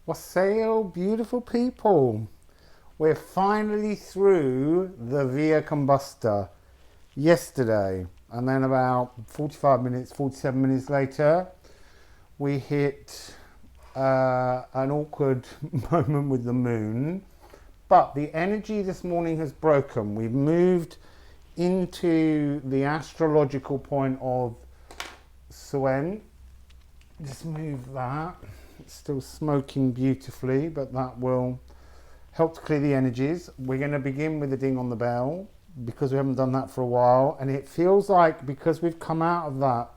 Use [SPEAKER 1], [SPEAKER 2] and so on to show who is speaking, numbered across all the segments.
[SPEAKER 1] Wassail Beautiful People. We're finally through the Via Combusta yesterday, and then about 45 minutes, 47 minutes later, we hit an awkward moment with the moon. But the energy this morning has broken. We've moved into the astrological point of Suen. Just move that. It's still smoking beautifully, but that will help to clear the energies. We're going to begin with the ding on the bell because we haven't done that for a while, and it feels like because we've come out of that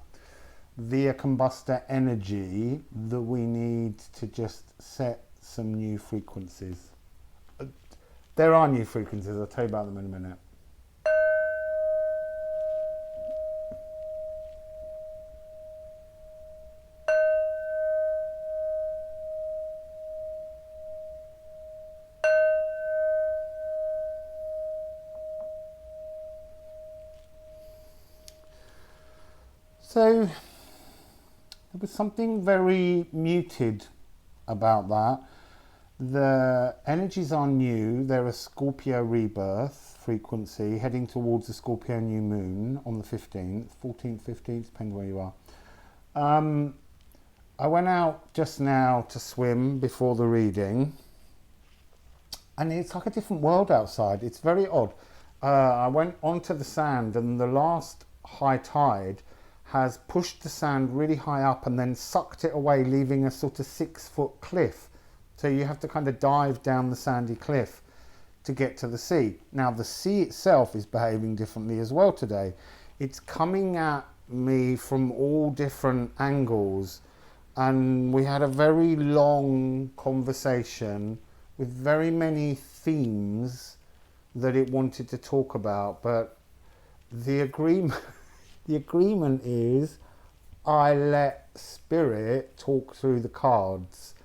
[SPEAKER 1] Via Combusta energy that we need to just set some new frequencies. There are new frequencies, I'll tell you about them in a minute. So there was something very muted about that. The energies are new. They're a Scorpio rebirth frequency heading towards the Scorpio new moon on the 15th, 14th, 15th, depending where you are. I went out just now to swim before the reading, and it's like a different world outside. It's very odd. I went onto the sand, and the last high tide has pushed the sand really high up and then sucked it away, leaving a sort of 6-foot cliff. So you have to kind of dive down the sandy cliff to get to the sea. Now the sea itself is behaving differently as well today. It's coming at me from all different angles, and we had a very long conversation with very many themes that it wanted to talk about, but the agreement the agreement is I let spirit talk through the cards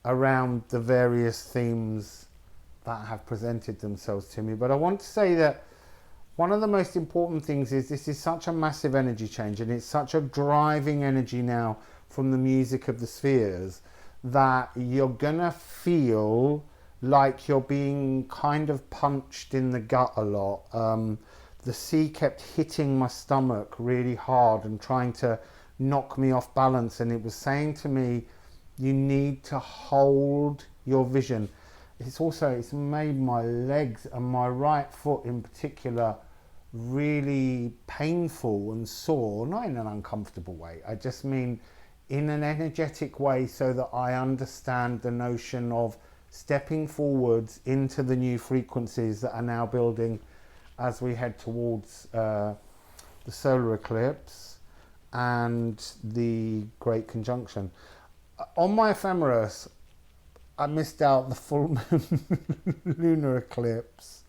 [SPEAKER 1] around the various themes that have presented themselves to me. But I want to say that one of the most important things is this is such a massive energy change, and it's such a driving energy now from the music of the spheres that you're gonna feel like you're being kind of punched in the gut a lot. The sea kept hitting my stomach really hard and trying to knock me off balance, and it was saying to me, you need to hold your vision. It's made my legs and my right foot in particular really painful and sore, not in an uncomfortable way. I just mean in an energetic way, so that I understand the notion of stepping forwards into the new frequencies that are now building as we head towards the solar eclipse and the Great Conjunction. On my ephemeris, I missed out the full moon lunar eclipse,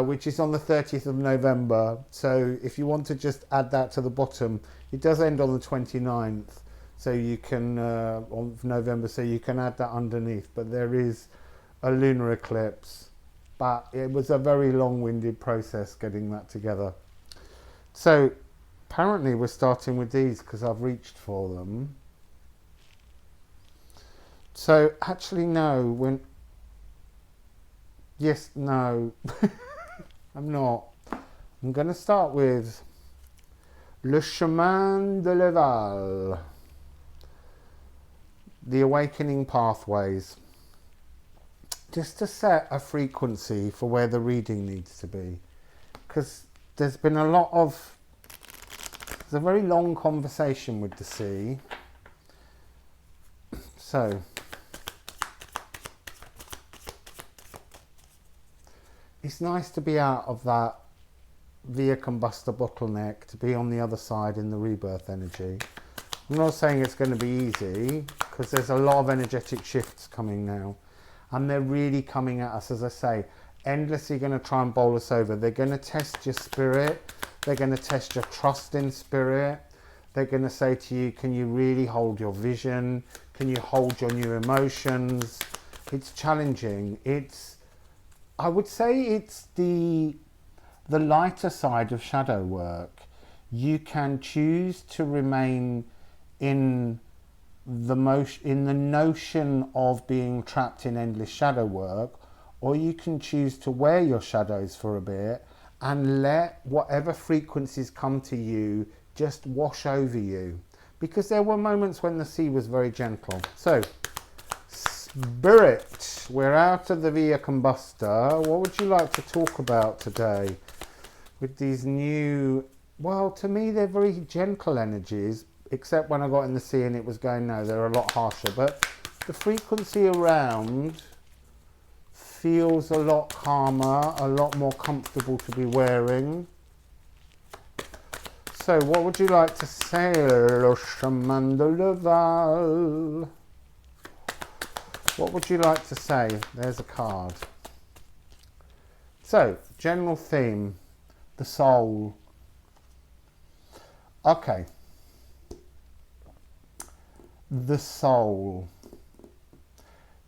[SPEAKER 1] which is on the 30th of November. So if you want to just add that to the bottom, it does end on the 29th. So you can, of November, so you can add that underneath. But there is a lunar eclipse. But it was a very long-winded process getting that together. So apparently we're starting with these because I've reached for them. So actually no, no, I'm not. I'm going to start with Le Chemin de l'Éval, the awakening pathways, just to set a frequency for where the reading needs to be, because there's been there's a very long conversation with the sea. So it's nice to be out of that Via Combusta bottleneck, to be on the other side in the rebirth energy. I'm not saying it's going to be easy, because there's a lot of energetic shifts coming now. And they're really coming at us, as I say, endlessly going to try and bowl us over. They're going to test your spirit. They're going to test your trust in spirit. They're going to say to you, can you really hold your vision? Can you hold your new emotions? It's challenging. I would say it's the lighter side of shadow work. You can choose to remain in in the notion of being trapped in endless shadow work, or you can choose to wear your shadows for a bit and let whatever frequencies come to you just wash over you. Because there were moments when the sea was very gentle. So, Spirit, we're out of the Via Combusta. What would you like to talk about today with these new, well, to me they're very gentle energies, except when I got in the sea and it was going, no, they're a lot harsher. But the frequency around feels a lot calmer, a lot more comfortable to be wearing. So what would you like to say, Le Chemin de Leval? What would you like to say? There's a card. So, general theme, the soul. Okay. The soul.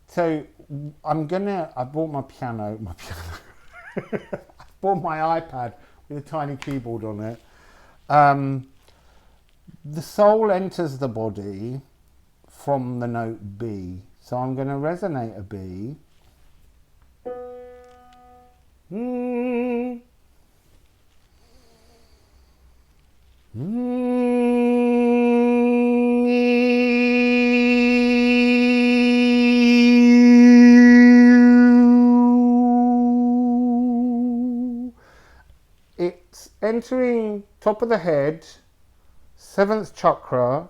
[SPEAKER 1] So, I bought my piano. I bought my iPad with a tiny keyboard on it. The soul enters the body from the note B. So I'm going to resonate a B. It's entering top of the head, 7th chakra.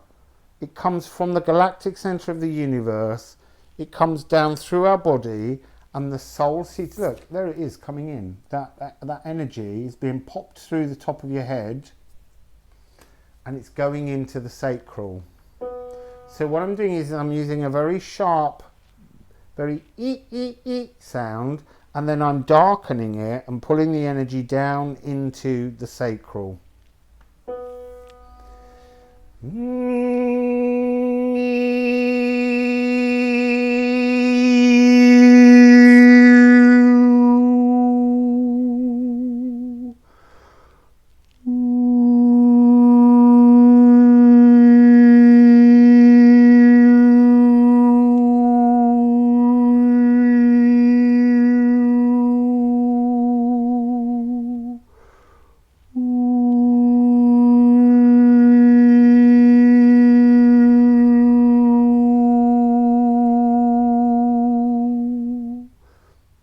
[SPEAKER 1] It comes from the galactic center of the universe. It comes down through our body, and the soul sees, look, there it is coming in. That energy is being popped through the top of your head, and it's going into the sacral. So what I'm doing is I'm using a very sharp, very ee sound, and then I'm darkening it and pulling the energy down into the sacral.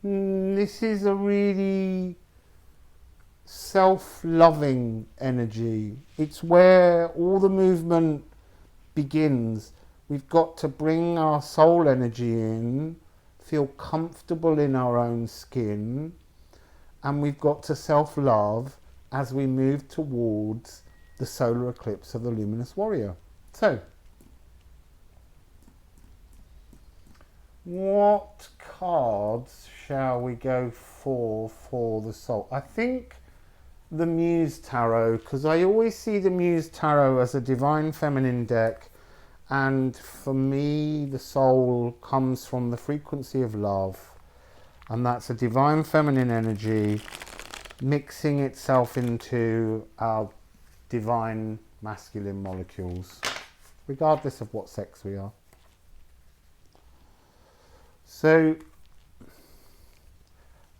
[SPEAKER 1] This is a really self-loving energy. It's where all the movement begins. We've got to bring our soul energy in, feel comfortable in our own skin, and we've got to self-love as we move towards the solar eclipse of the luminous warrior. So, what cards shall we go for the soul? I think the Muse Tarot, because I always see the Muse Tarot as a divine feminine deck, and for me the soul comes from the frequency of love, and that's a divine feminine energy mixing itself into our divine masculine molecules, regardless of what sex we are. So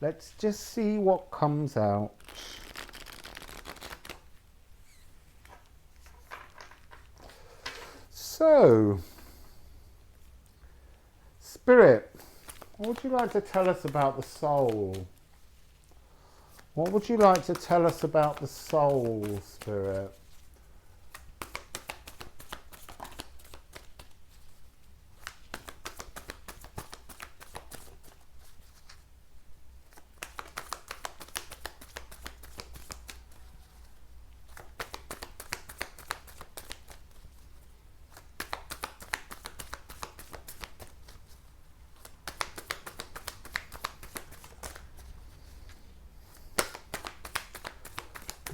[SPEAKER 1] let's just see what comes out. So, Spirit, what would you like to tell us about the soul? What would you like to tell us about the soul, Spirit?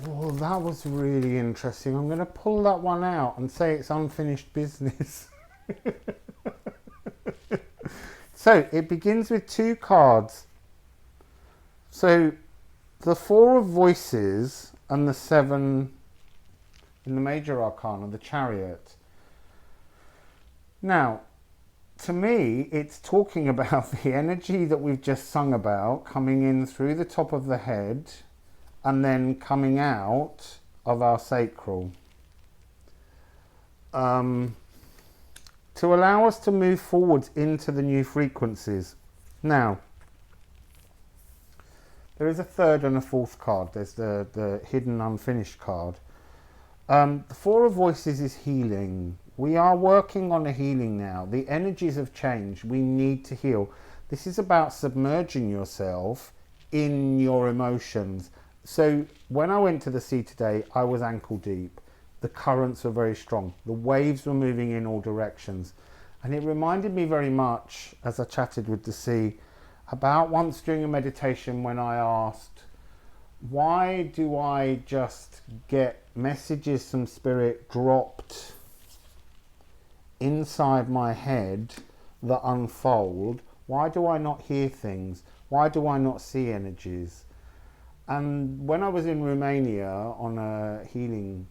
[SPEAKER 1] Oh, that was really interesting. I'm going to pull that one out and say it's unfinished business. So, it begins with 2 cards. So, the 4 of Voices and the 7 in the Major Arcana, the Chariot. Now, to me, it's talking about the energy that we've just sung about coming in through the top of the head and then coming out of our sacral. To allow us to move forwards into the new frequencies. Now, there is a third and a fourth card. There's the hidden unfinished card. The Four of Voices is healing. We are working on a healing now. The energies have changed. We need to heal. This is about submerging yourself in your emotions. So when I went to the sea today, I was ankle deep. The currents were very strong. The waves were moving in all directions. And it reminded me very much, as I chatted with the sea, about once during a meditation when I asked, why do I just get messages from spirit dropped inside my head that unfold? Why do I not hear things? Why do I not see energies? And when I was in Romania on a healing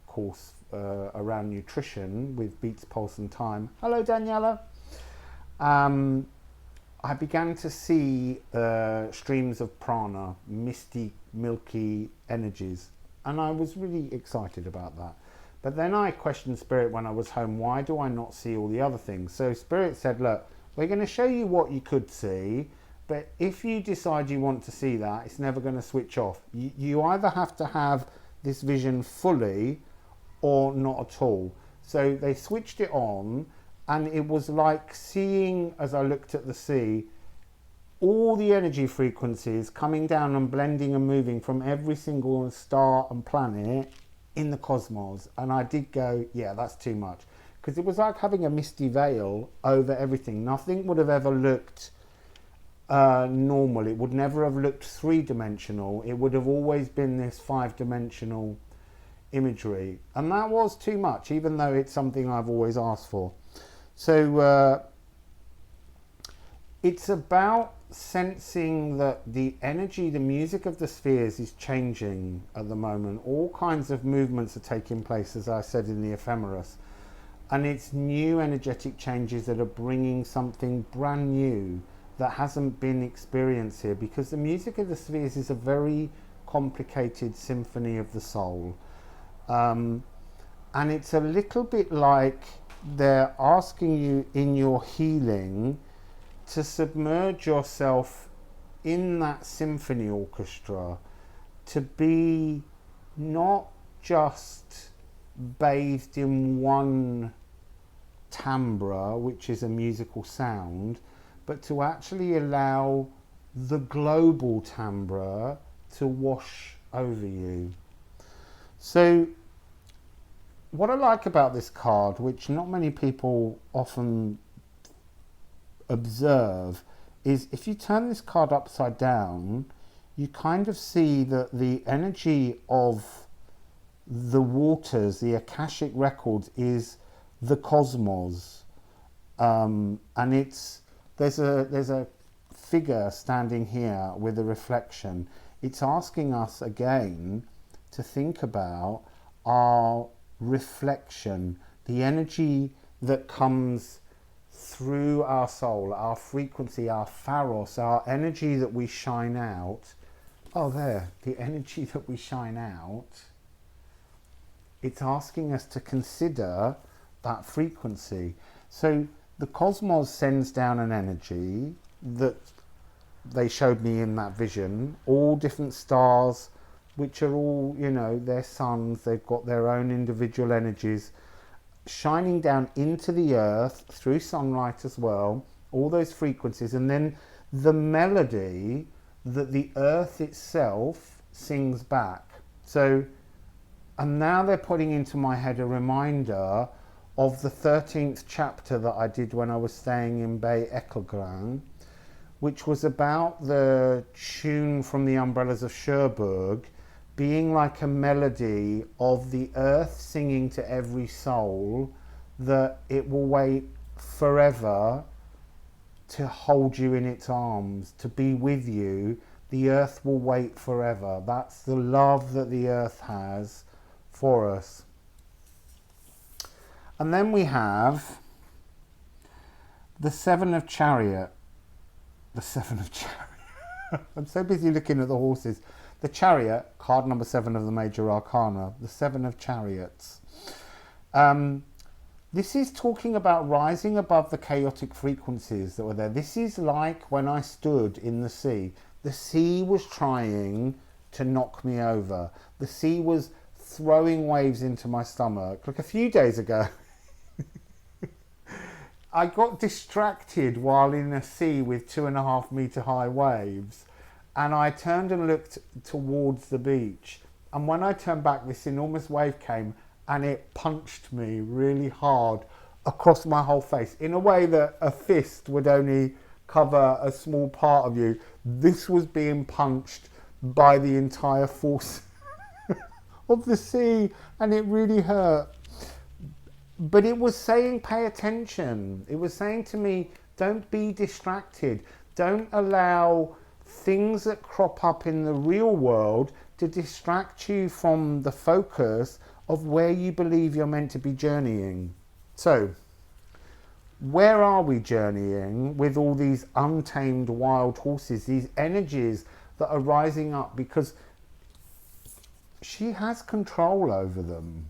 [SPEAKER 1] course around nutrition with Beats, Pulse and Time, hello Daniela, I began to see streams of prana, misty, milky energies, and I was really excited about that. But then I questioned Spirit when I was home, why do I not see all the other things? So Spirit said, look, we're going to show you what you could see, but if you decide you want to see that, it's never going to switch off. You either have to have this vision fully or not at all. So they switched it on, and it was like seeing, as I looked at the sea, all the energy frequencies coming down and blending and moving from every single star and planet in the cosmos. And I did go, yeah, that's too much. Because it was like having a misty veil over everything. Nothing would have ever looked normal. It would never have looked three-dimensional. It would have always been this five-dimensional imagery. And that was too much, even though it's something I've always asked for. So it's about sensing that the energy, the music of the spheres is changing at the moment. All kinds of movements are taking place, as I said, in the ephemeris. And it's new energetic changes that are bringing something brand new that hasn't been experienced here, because the music of the spheres is a very complicated symphony of the soul. And it's a little bit like they're asking you in your healing to submerge yourself in that symphony orchestra, to be not just bathed in one timbre, which is a musical sound, but to actually allow the global timbre to wash over you. So what I like about this card, which not many people often observe, is if you turn this card upside down, you kind of see that the energy of the waters, the Akashic records, is the cosmos, and there's a figure standing here with a reflection. It's asking us again to think about our reflection, the energy that comes through our soul, our frequency, our pharos, our energy that we shine out. Oh, there, the energy that we shine out. It's asking us to consider that frequency. So the cosmos sends down an energy that they showed me in that vision, all different stars, which are all, you know, their suns, they've got their own individual energies, shining down into the earth through sunlight as well, all those frequencies, and then the melody that the earth itself sings back. So, and now they're putting into my head a reminder of the 13th chapter that I did when I was staying in Bay Ekelgran, which was about the tune from the Umbrellas of Cherbourg being like a melody of the earth singing to every soul that it will wait forever to hold you in its arms, to be with you. The earth will wait forever. That's the love that the earth has for us. And then we have The Seven of Chariot. The Seven of Chariot. I'm so busy looking at the horses. The Chariot, card number 7 of the Major Arcana. The Seven of Chariots. This is talking about rising above the chaotic frequencies that were there. This is like when I stood in the sea. The sea was trying to knock me over. The sea was throwing waves into my stomach. Like a few days ago, I got distracted while in a sea with 2.5 meter high waves, and I turned and looked towards the beach, and when I turned back, this enormous wave came and it punched me really hard across my whole face in a way that a fist would only cover a small part of you. This was being punched by the entire force of the sea, and it really hurt. But it was saying, pay attention. It was saying to me, don't be distracted. Don't allow things that crop up in the real world to distract you from the focus of where you believe you're meant to be journeying. So, where are we journeying with all these untamed wild horses, these energies that are rising up? Because she has control over them.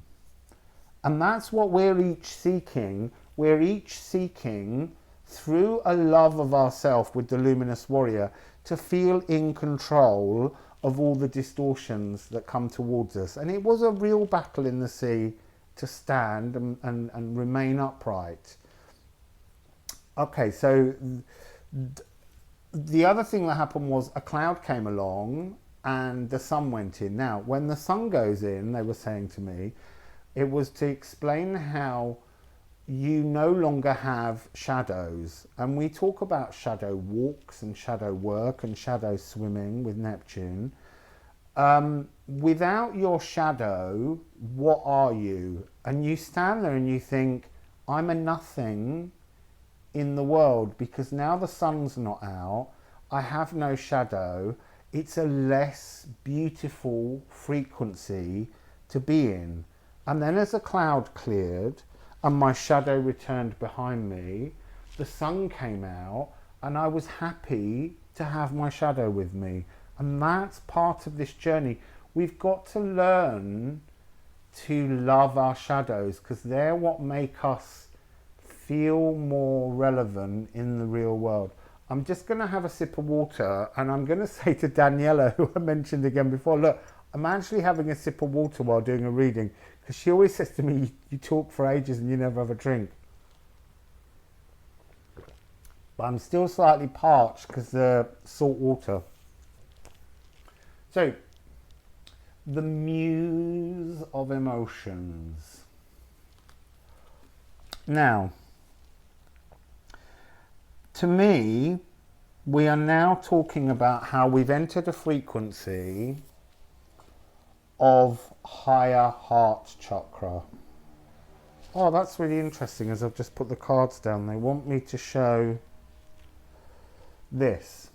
[SPEAKER 1] And that's what we're each seeking. We're each seeking, through a love of ourself with the luminous warrior, to feel in control of all the distortions that come towards us. And it was a real battle in the sea to stand and remain upright. Okay, so the other thing that happened was a cloud came along and the sun went in. Now, when the sun goes in, they were saying to me, it was to explain how you no longer have shadows. And we talk about shadow walks and shadow work and shadow swimming with Neptune. Without your shadow, what are you? And you stand there and you think, I'm a nothing in the world, because now the sun's not out, I have no shadow. It's a less beautiful frequency to be in. And then as the cloud cleared and my shadow returned behind me, the sun came out and I was happy to have my shadow with me. And that's part of this journey. We've got to learn to love our shadows, because they're what make us feel more relevant in the real world. I'm just going to have a sip of water, and I'm going to say to Daniela, who I mentioned again before, look, I'm actually having a sip of water while doing a reading, because she always says to me, you talk for ages and you never have a drink. But I'm still slightly parched because the salt water. So, the Muse of emotions. Now, to me, we are now talking about how we've entered a frequency of higher heart chakra. Oh, that's really interesting, as I've just put the cards down. They want me to show this.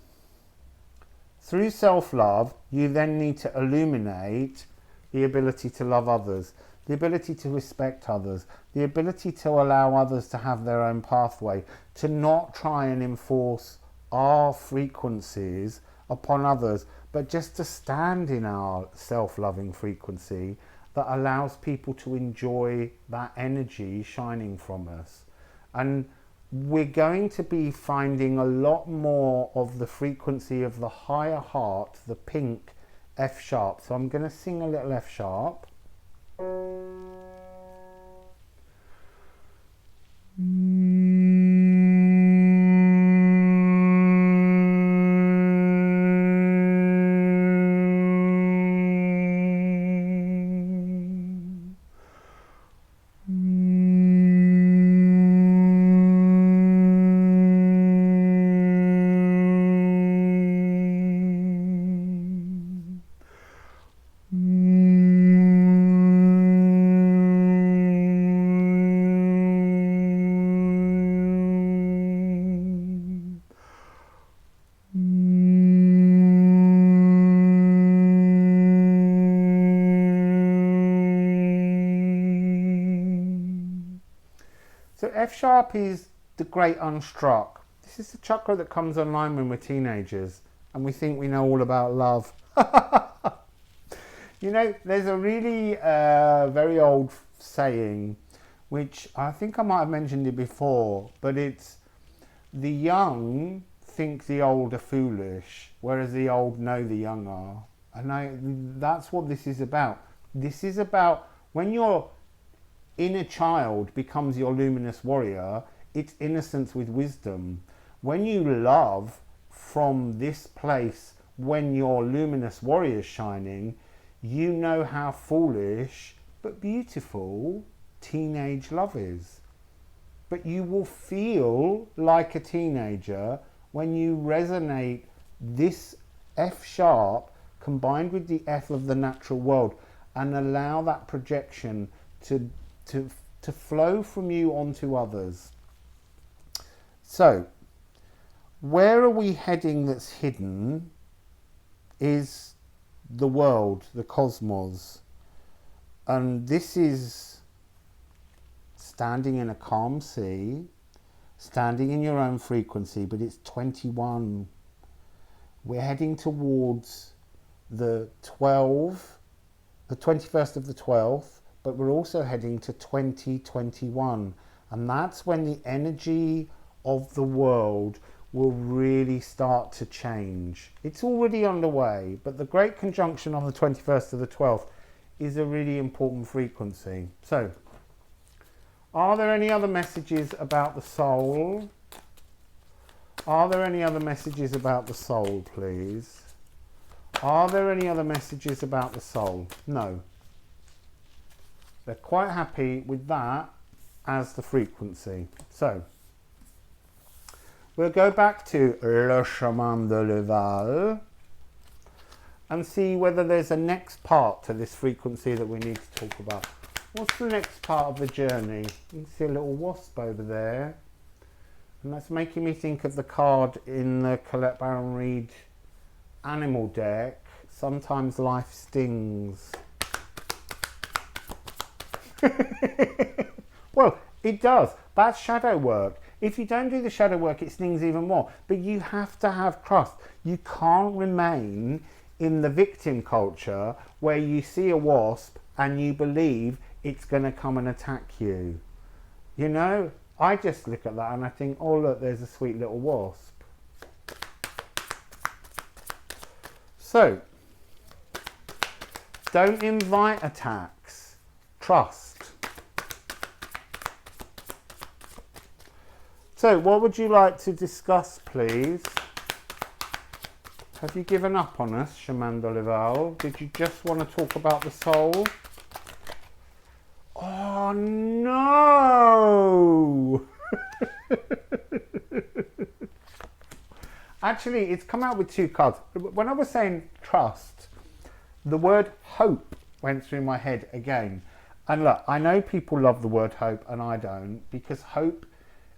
[SPEAKER 1] Through self-love, you then need to illuminate the ability to love others, the ability to respect others, the ability to allow others to have their own pathway, to not try and enforce our frequencies upon others, but just to stand in our self-loving frequency that allows people to enjoy that energy shining from us. And we're going to be finding a lot more of the frequency of the higher heart, the pink F sharp. So I'm going to sing a little F sharp. So F sharp is the great unstruck. This is the chakra that comes online when we're teenagers and we think we know all about love. You know, there's a really very old saying, which I think I might have mentioned it before, but it's the young think the old are foolish, whereas the old know the young are. And that's what this is about. This is about when your inner child becomes your luminous warrior, it's innocence with wisdom. When you love from this place, when your luminous warrior is shining, you know how foolish but beautiful teenage love is. But you will feel like a teenager when you resonate this F sharp combined with the F of the natural world and allow that projection to flow from you onto others. So, where are we heading that's hidden is the world, the cosmos. And this is standing in a calm sea, standing in your own frequency, but it's 21. We're heading towards the 21st of the 12th, but we're also heading to 2021. And that's when the energy of the world will really start to change. It's already underway, but the great conjunction on the 21st of the 12th is a really important frequency. So, are there any other messages about the soul? Are there any other messages about the soul, please? Are there any other messages about the soul? No. They're quite happy with that as the frequency. So, we'll go back to Le Shaman de Leval and see whether there's a next part to this frequency that we need to talk about. What's the next part of the journey? You can see a little wasp over there. And that's making me think of the card in the Colette Baron-Reid animal deck. Sometimes life stings. Well, it does. That's shadow work. If you don't do the shadow work, it stings even more. But you have to have trust. You can't remain in the victim culture where you see a wasp and you believe it's going to come and attack you. You know, I just look at that and I think, oh look, there's a sweet little wasp. So, don't invite attacks. Trust. So, what would you like to discuss, please? Have you given up on us, Shaman de Leval? Did you just want to talk about the soul? Oh no! Actually, it's come out with two cards. When I was saying trust, the word hope went through my head again. And look, I know people love the word hope and I don't, because hope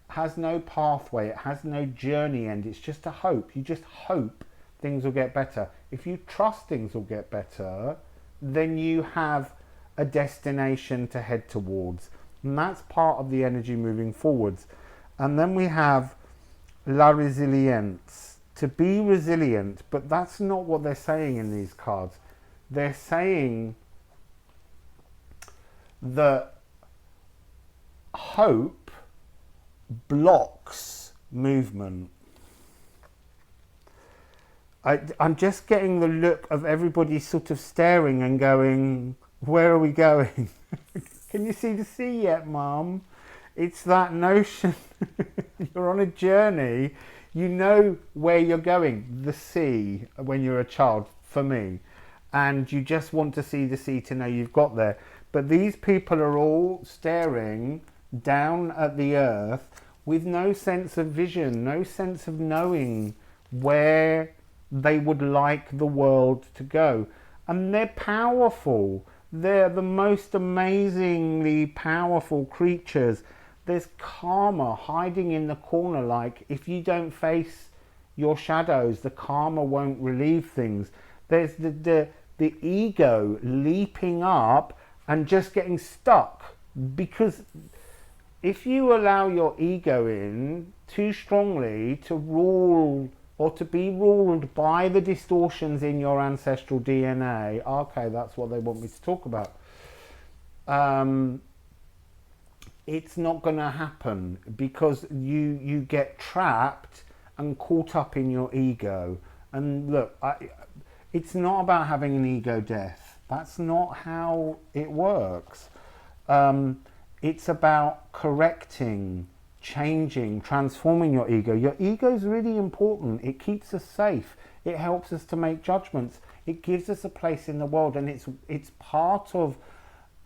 [SPEAKER 1] has no pathway, it has no journey end, it's just a hope. You just hope things will get better. If you trust things will get better, then you have a destination to head towards. And that's part of the energy moving forwards. And then we have la résilience, to be resilient, but that's not what they're saying in these cards. They're saying that hope blocks movement. I'm just getting the look of everybody sort of staring and going, where are we going? Can you see the sea yet, Mum? It's that notion. You're on a journey. You know where you're going, the sea, when you're a child, for me. And you just want to see the sea to know you've got there. But these people are all staring down at the earth with no sense of vision, no sense of knowing where they would like the world to go. And they're powerful. They're the most amazingly powerful creatures. There's karma hiding in the corner, like if you don't face your shadows, the karma won't relieve things. There's the ego leaping up and just getting stuck because if you allow your ego in too strongly to rule or to be ruled by the distortions in your ancestral DNA, okay, that's what they want me to talk about. It's not going to happen because you get trapped and caught up in your ego. And look, it's not about having an ego death. That's not how it works. It's about correcting, changing, transforming your ego. Your ego is really important. It keeps us safe. It helps us to make judgments. It gives us a place in the world, and it's part of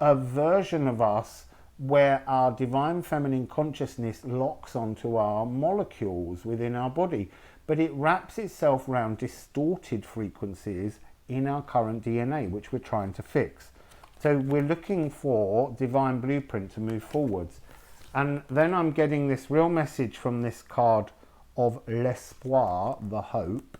[SPEAKER 1] a version of us where our divine feminine consciousness locks onto our molecules within our body, but it wraps itself around distorted frequencies in our current DNA, which we're trying to fix. So we're looking for divine blueprint to move forwards. And then I'm getting this real message from this card of l'espoir, the hope.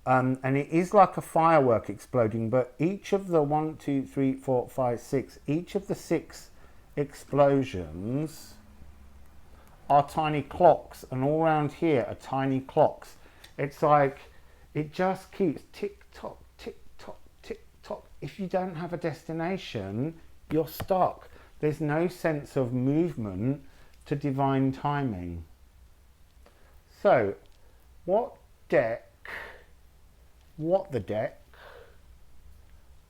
[SPEAKER 1] And it is like a firework exploding, but each of the 1, 2, 3, 4, 5, 6, each of the 6 explosions are tiny clocks, and all around here are tiny clocks. It's like it just keeps tick tock, tick tock, tick tock. If you don't have a destination, you're stuck. There's no sense of movement to divine timing. So, what the deck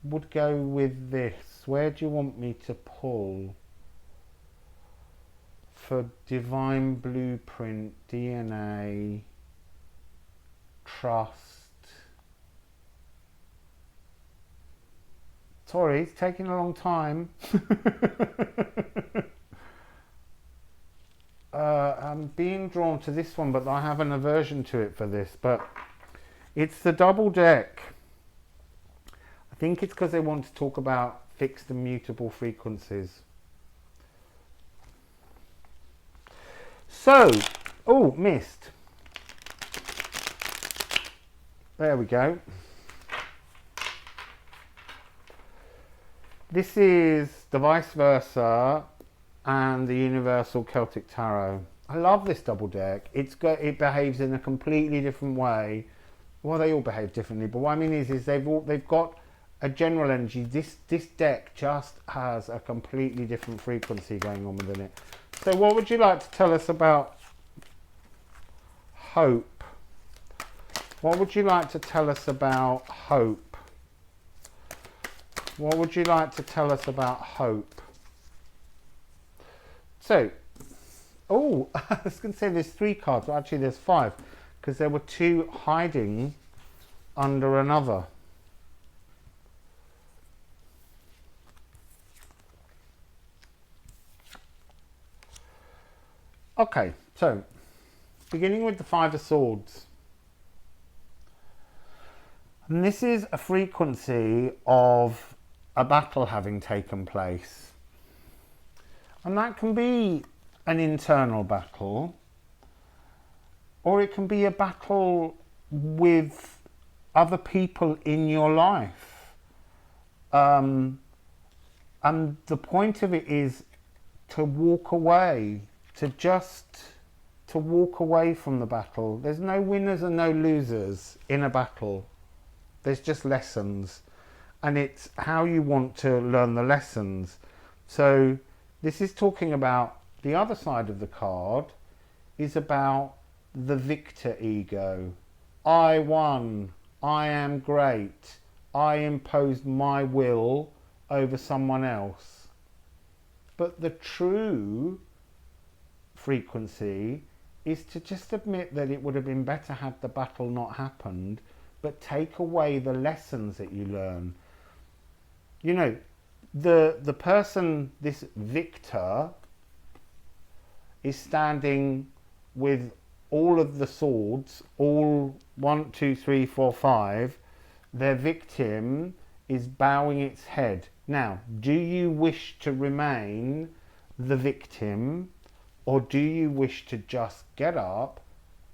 [SPEAKER 1] would go with this? Where do you want me to pull for divine blueprint, DNA, trust? Sorry, it's taking a long time. I'm being drawn to this one, but I have an aversion to it for this. But it's the double deck. I think it's because they want to talk about fixed and mutable frequencies. So, oh, missed. There we go. This is the vice versa and the universal Celtic tarot. I love this double deck. It behaves in a completely different way. Well, they all behave differently, but what I mean is they've got a general energy. This deck just has a completely different frequency going on within it. So what would you like to tell us about hope? What would you like to tell us about hope? What would you like to tell us about hope? So, oh, I was going to say there's 3 cards, but actually there's 5, because there were 2 hiding under another. Okay, so beginning with the 5 of Swords. And this is a frequency of a battle having taken place. And that can be an internal battle, or it can be a battle with other people in your life. And the point of it is to walk away, to walk away from the battle. There's no winners and no losers in a battle. There's just lessons. And it's how you want to learn the lessons. So this is talking about the other side of the card is about the victor ego. I won. I am great. I imposed my will over someone else. But the true frequency is to just admit that it would have been better had the battle not happened, but take away the lessons that you learn. You know, the person, this victor, is standing with all of the swords, all 1, 2, 3, 4, 5. Their victim is bowing its head. Now, do you wish to remain the victim, or do you wish to just get up,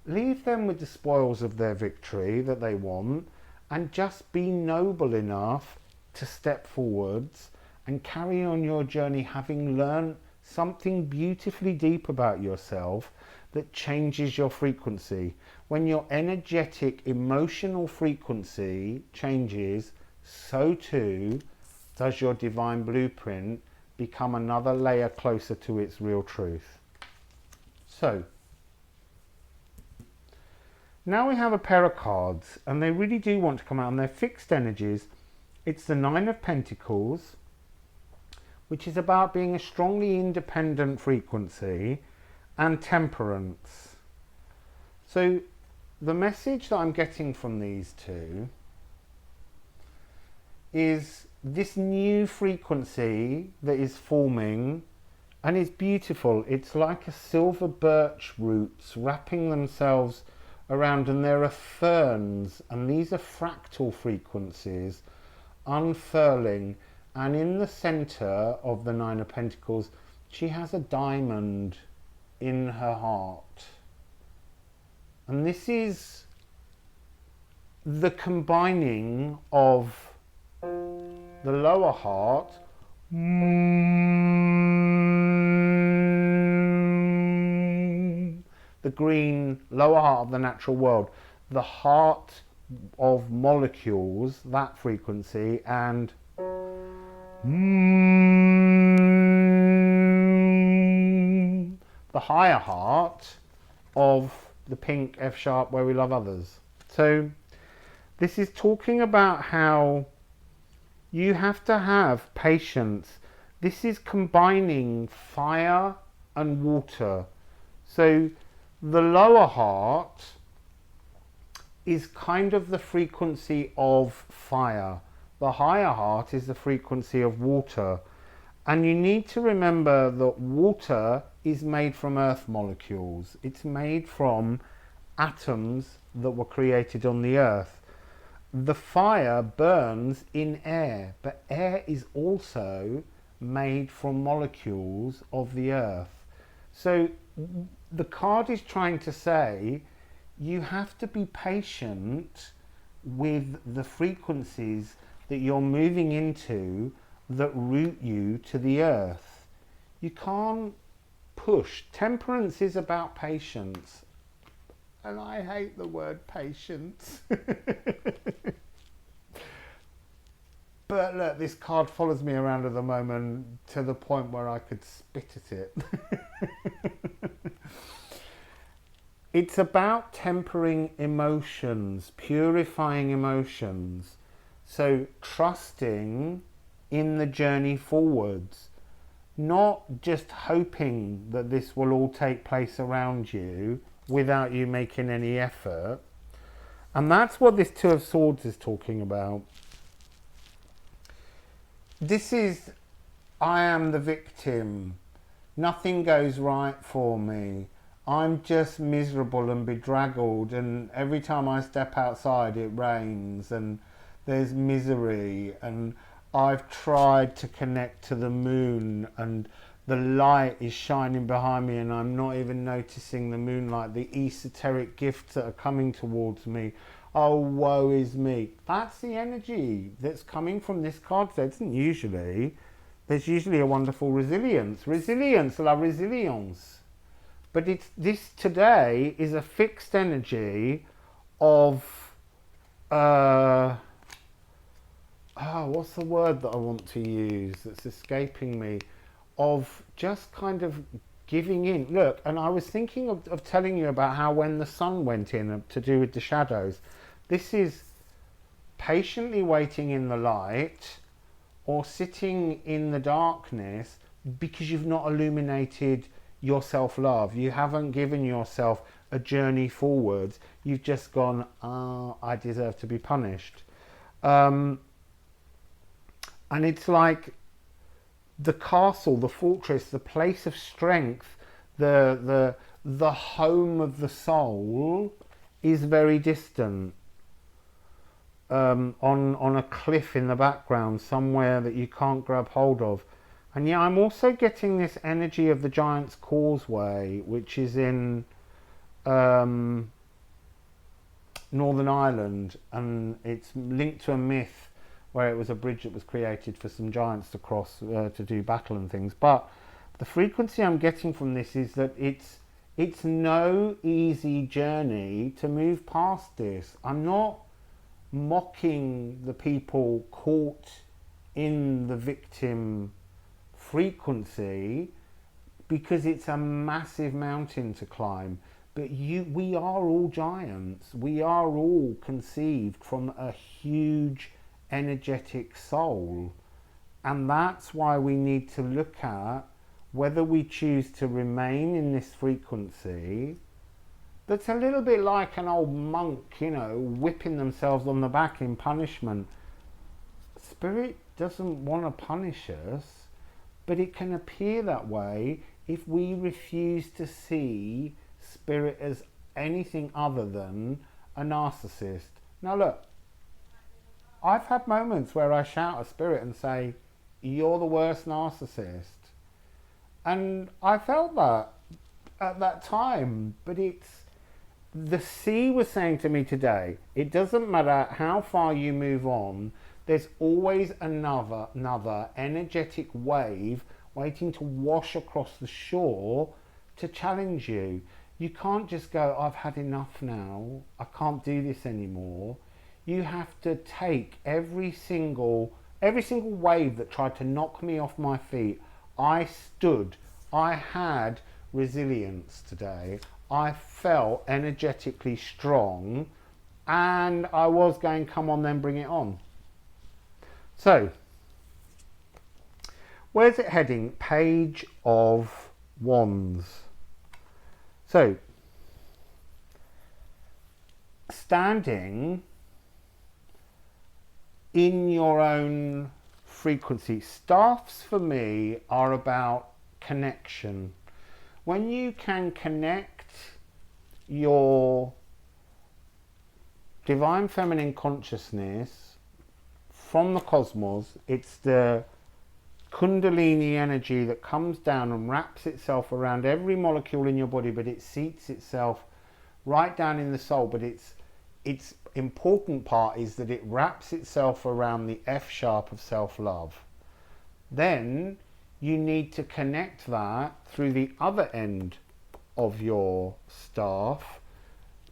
[SPEAKER 1] leave them with the spoils of their victory that they want, and just be noble enough to step forwards and carry on your journey, having learned something beautifully deep about yourself that changes your frequency. When your energetic, emotional frequency changes, so too does your divine blueprint become another layer closer to its real truth. So, now we have a pair of cards, and they really do want to come out, and they're fixed energies. It's the Nine of Pentacles, which is about being a strongly independent frequency, and Temperance. So the message that I'm getting from these two is this new frequency that is forming, and it's beautiful. It's like a silver birch roots wrapping themselves around, and there are ferns, and these are fractal frequencies unfurling, and in the center of the Nine of Pentacles she has a diamond in her heart, and this is the combining of the lower heart, the green lower heart of the natural world, the heart of molecules, that frequency, and the higher heart of the pink F sharp, where we love others. So this is talking about how you have to have patience. This is combining fire and water. So the lower heart is kind of the frequency of fire. The higher heart is the frequency of water. And you need to remember that water is made from earth molecules. It's made from atoms that were created on the earth. The fire burns in air, but air is also made from molecules of the earth. So the card is trying to say you have to be patient with the frequencies that you're moving into that root you to the earth. You can't push. Temperance is about patience. And I hate the word patience. But look, this card follows me around at the moment to the point where I could spit at it. It's about tempering emotions, purifying emotions. So trusting in the journey forwards, not just hoping that this will all take place around you without you making any effort. And that's what this Two of Swords is talking about. This is, I am the victim. Nothing goes right for me. I'm just miserable and bedraggled, and every time I step outside it rains and there's misery, and I've tried to connect to the moon and the light is shining behind me and I'm not even noticing the moonlight, the esoteric gifts that are coming towards me. Oh, woe is me. That's the energy that's coming from this card. There isn't usually. There's usually a wonderful resilience. Resilience, la résilience. But it's this today is a fixed energy of what's the word that I want to use that's escaping me? Of just kind of giving in. Look, and I was thinking of telling you about how when the sun went in to do with the shadows, this is patiently waiting in the light or sitting in the darkness because you've not illuminated your self-love. You haven't given yourself a journey forwards. You've just gone, I deserve to be punished. And it's like the castle, the fortress, the place of strength, the home of the soul is very distant. On a cliff in the background, somewhere that you can't grab hold of. And yeah, I'm also getting this energy of the Giant's Causeway, which is in Northern Ireland, and it's linked to a myth where it was a bridge that was created for some giants to cross to do battle and things. But the frequency I'm getting from this is that it's no easy journey to move past this. I'm not mocking the people caught in the victim frequency, because it's a massive mountain to climb. But we are all giants. We are all conceived from a huge energetic soul. And that's why we need to look at whether we choose to remain in this frequency that's a little bit like an old monk, you know, whipping themselves on the back in punishment. Spirit doesn't want to punish us, but it can appear that way if we refuse to see Spirit as anything other than a narcissist. Now look, I've had moments where I shout at Spirit and say, "You're the worst narcissist." And I felt that at that time, but it's, the sea was saying to me today, it doesn't matter how far you move on, there's always another energetic wave waiting to wash across the shore to challenge you. You can't just go, "I've had enough now, I can't do this anymore." You have to take every single wave that tried to knock me off my feet. I stood, I had resilience today. I felt energetically strong, and I was going, "Come on then, bring it on." So, where's it heading? Page of Wands. So, standing in your own frequency. Staffs for me are about connection. When you can connect your divine feminine consciousness from the cosmos, it's the Kundalini energy that comes down and wraps itself around every molecule in your body, but it seats itself right down in the soul. But its important part is that it wraps itself around the F sharp of self-love. Then you need to connect that through the other end of your staff,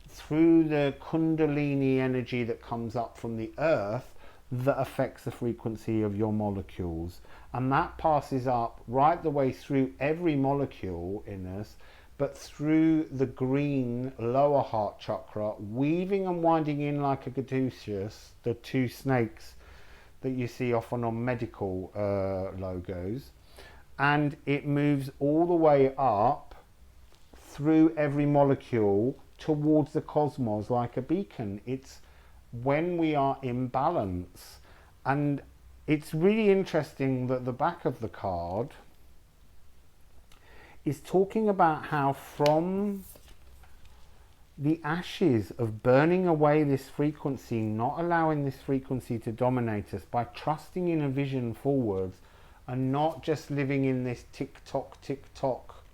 [SPEAKER 1] through the Kundalini energy that comes up from the earth that affects the frequency of your molecules. And that passes up right the way through every molecule in us, but through the green lower heart chakra, weaving and winding in like a caduceus, the two snakes that you see often on medical logos. And it moves all the way up through every molecule towards the cosmos like a beacon. It's when we are in balance. And it's really interesting that the back of the card is talking about how from the ashes of burning away this frequency, not allowing this frequency to dominate us, by trusting in a vision forwards and not just living in this tick-tock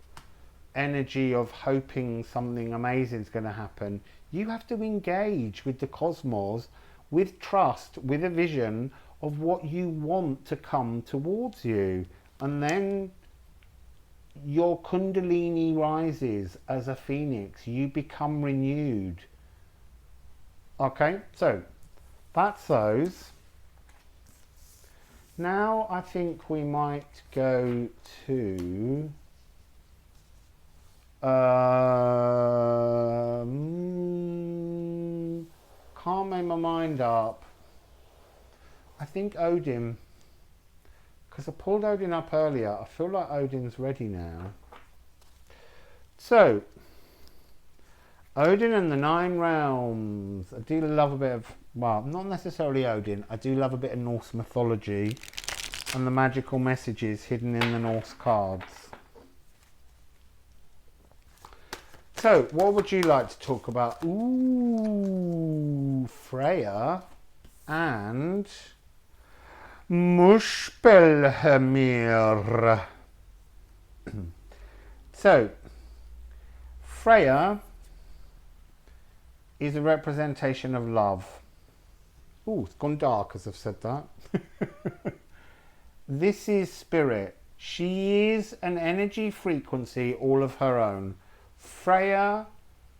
[SPEAKER 1] energy of hoping something amazing is going to happen, you have to engage with the cosmos with trust, with a vision of what you want to come towards you. And then your Kundalini rises as a phoenix. You become renewed. Okay, so that's those. Now I think we might go to can't make my mind up. I think Odin, because I pulled Odin up earlier. I feel like Odin's ready now. So, Odin and the 9 realms. I do love a bit of, well, not necessarily Odin. I do love a bit of Norse mythology and the magical messages hidden in the Norse cards. So, what would you like to talk about? Ooh, Freya and Muspelheimr. So, Freya is a representation of love. Ooh, it's gone dark as I've said that. This is spirit She is an energy frequency all of her own. Freya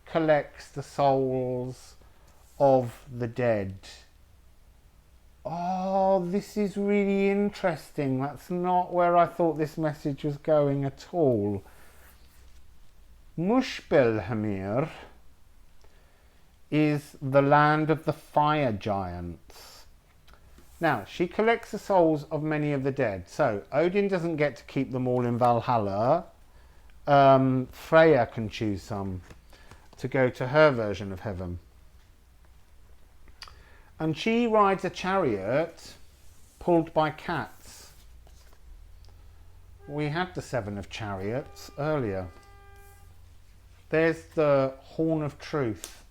[SPEAKER 1] collects the souls of the dead. Oh, this is really interesting. That's not where I thought this message was going at all. Muspelheimr is the land of the fire giants. Now, she collects the souls of many of the dead. So, Odin doesn't get to keep them all in Valhalla. Freya can choose some to go to her version of heaven. And she rides a chariot pulled by cats. We had the 7 of Chariots earlier. There's the Horn of Truth.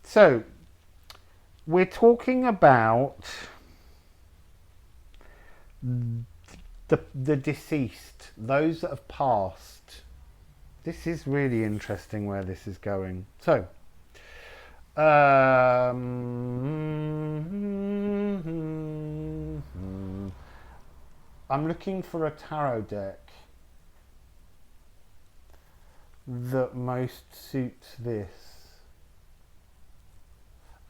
[SPEAKER 1] So, we're talking about the deceased, those that have passed. This is really interesting where this is going. So, I'm looking for a tarot deck that most suits this.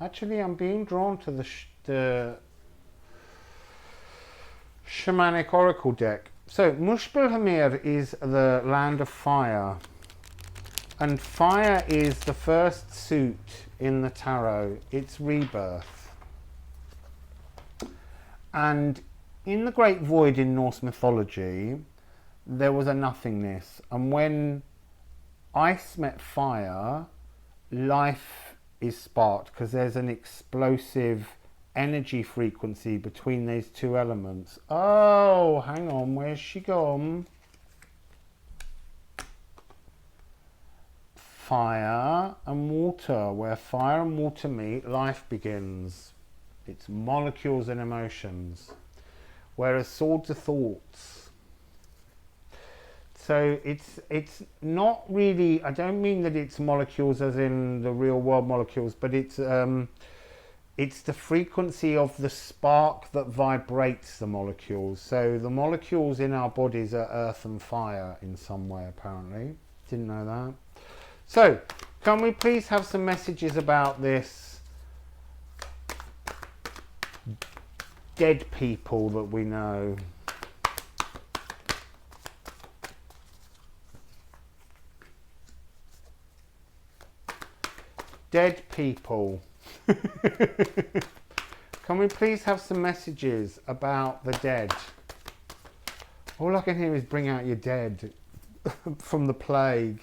[SPEAKER 1] Actually, I'm being drawn to the Shamanic Oracle deck. So, Muspelheimr is the land of fire. And fire is the first suit in the tarot. It's rebirth. And in the Great Void in Norse mythology, there was a nothingness. And when ice met fire, life is sparked because there's an explosive energy frequency between these two elements. Oh, hang on, where's she gone? Fire and water. Where fire and water meet, life begins. It's molecules and emotions. Whereas swords are thoughts. So it's not really, I don't mean that it's molecules as in the real world molecules, but it's the frequency of the spark that vibrates the molecules. So the molecules in our bodies are earth and fire in some way, apparently. Didn't know that. So, can we please have some messages about this dead people that we know? Dead people. Can we please have some messages about the dead? All I can hear is bring out your dead from the plague.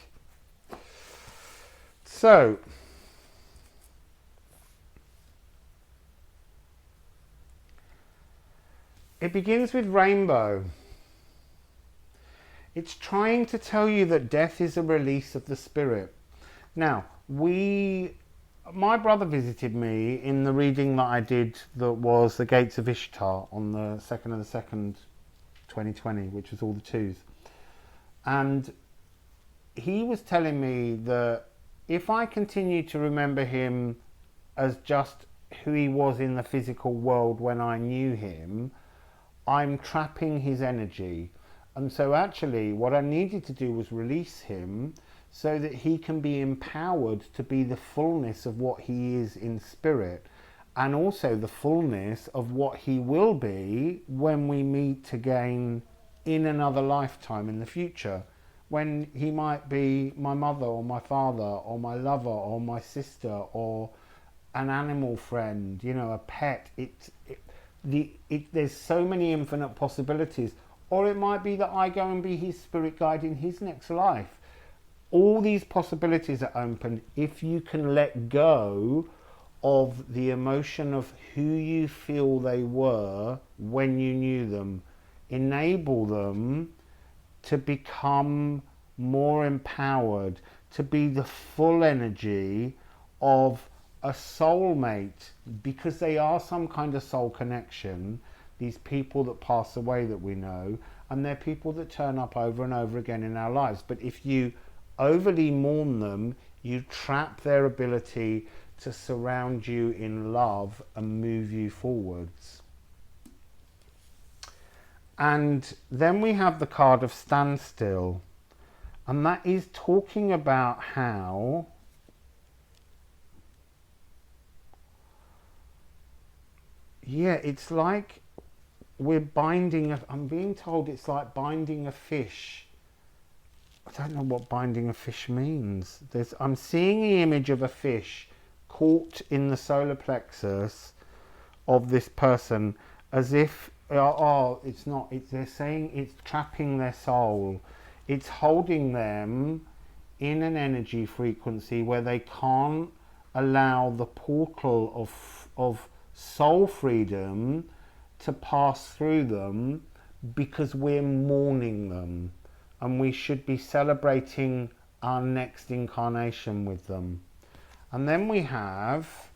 [SPEAKER 1] So, it begins with rainbow. It's trying to tell you that death is a release of the spirit. Now, my brother visited me in the reading that I did that was the Gates of Ishtar on the 2nd of the 2nd, 2020, which was all the twos. And he was telling me that if I continue to remember him as just who he was in the physical world when I knew him, I'm trapping his energy. And so actually what I needed to do was release him so that he can be empowered to be the fullness of what he is in spirit, and also the fullness of what he will be when we meet again in another lifetime in the future, when he might be my mother or my father or my lover or my sister or an animal friend, you know, a pet. There's so many infinite possibilities. Or it might be that I go and be his spirit guide in his next life. All these possibilities are open if you can let go of the emotion of who you feel they were when you knew them. Enable them to become more empowered, to be the full energy of a soulmate, because they are some kind of soul connection, these people that pass away that we know, and they're people that turn up over and over again in our lives. But if you overly mourn them, you trap their ability to surround you in love and move you forwards. And then we have the card of standstill, and that is talking about how it's like we're binding I'm being told it's like binding a fish. I don't know what binding a fish means. I'm seeing the image of a fish caught in the solar plexus of this person, as if it's not. They're saying it's trapping their soul. It's holding them in an energy frequency where they can't allow the portal of soul freedom to pass through them, because we're mourning them, and we should be celebrating our next incarnation with them. And then we have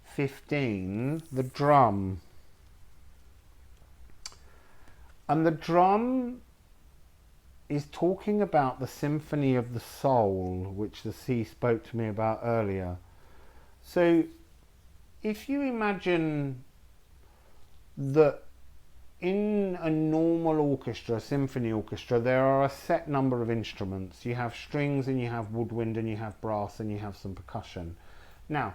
[SPEAKER 1] 15, the drum. And the drum is talking about the symphony of the soul, which the sea spoke to me about earlier. So if you imagine that in a normal orchestra, symphony orchestra, there are a set number of instruments. You have strings, and you have woodwind, and you have brass, and you have some percussion. Now,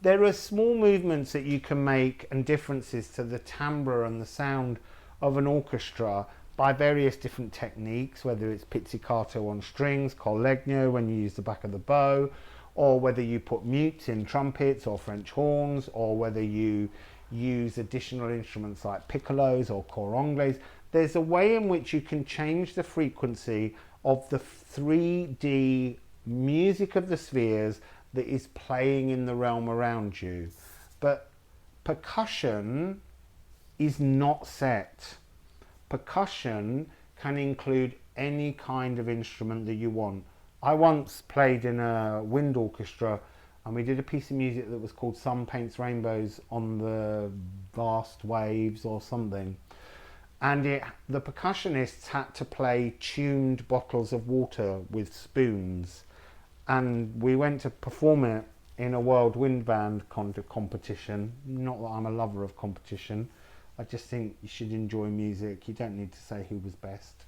[SPEAKER 1] there are small movements that you can make and differences to the timbre and the sound of an orchestra by various different techniques, whether it's pizzicato on strings, col legno when you use the back of the bow, or whether you put mutes in trumpets or French horns, or whether you use additional instruments like piccolos or cor anglais. There's a way in which you can change the frequency of the 3D music of the spheres that is playing in the realm around you. But percussion is not set. Percussion can include any kind of instrument that you want. I once played in a wind orchestra, and we did a piece of music that was called Sun Paints Rainbows on the Vast Waves or something. And the percussionists had to play tuned bottles of water with spoons. And we went to perform it in a World Wind Band competition. Not that I'm a lover of competition. I just think you should enjoy music. You don't need to say who was best.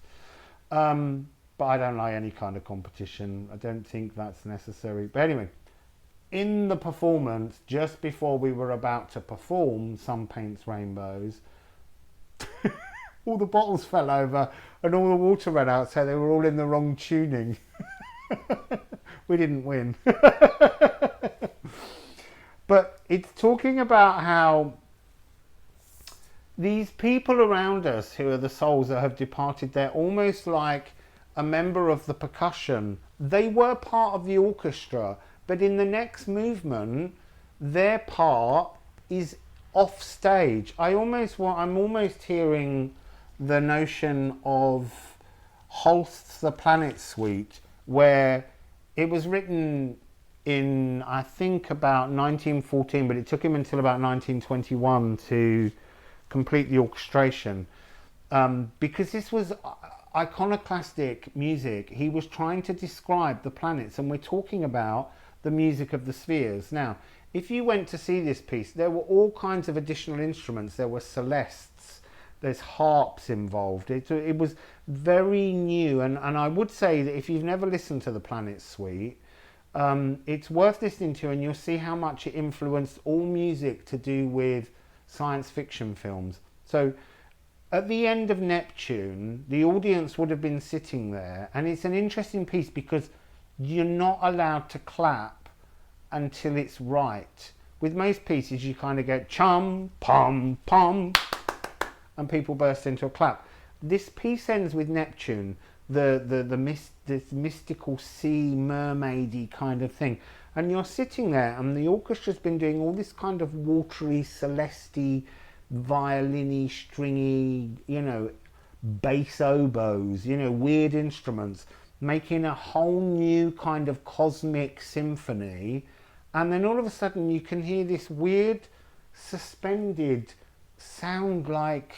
[SPEAKER 1] But I don't like any kind of competition. I don't think that's necessary. But anyway, in the performance, just before we were about to perform Sun Paints Rainbows, all the bottles fell over and all the water ran out, so they were all in the wrong tuning. We didn't win. But it's talking about how these people around us who are the souls that have departed, they're almost like a member of the percussion. They were part of the orchestra, but in the next movement, their part is off stage. I'm almost hearing the notion of Holst's The Planet Suite, where it was written in, I think, about 1914, but it took him until about 1921 to complete the orchestration. Because this was iconoclastic music. He was trying to describe the planets, and we're talking about the music of the spheres. Now, if you went to see this piece, there were all kinds of additional instruments. There were celestes, there's harps involved. It was very new, and I would say that if you've never listened to the Planet Suite, it's worth listening to, and you'll see how much it influenced all music to do with science fiction films. So at the end of Neptune, the audience would have been sitting there, and it's an interesting piece because you're not allowed to clap until it's right. With most pieces, you kind of go chum, pum, pum, and people burst into a clap. This piece ends with Neptune, this mystical sea mermaidy kind of thing, and you're sitting there, and the orchestra's been doing all this kind of watery, celeste, violin-y, stringy, bass oboes, weird instruments, making a whole new kind of cosmic symphony. And then all of a sudden you can hear this weird suspended sound like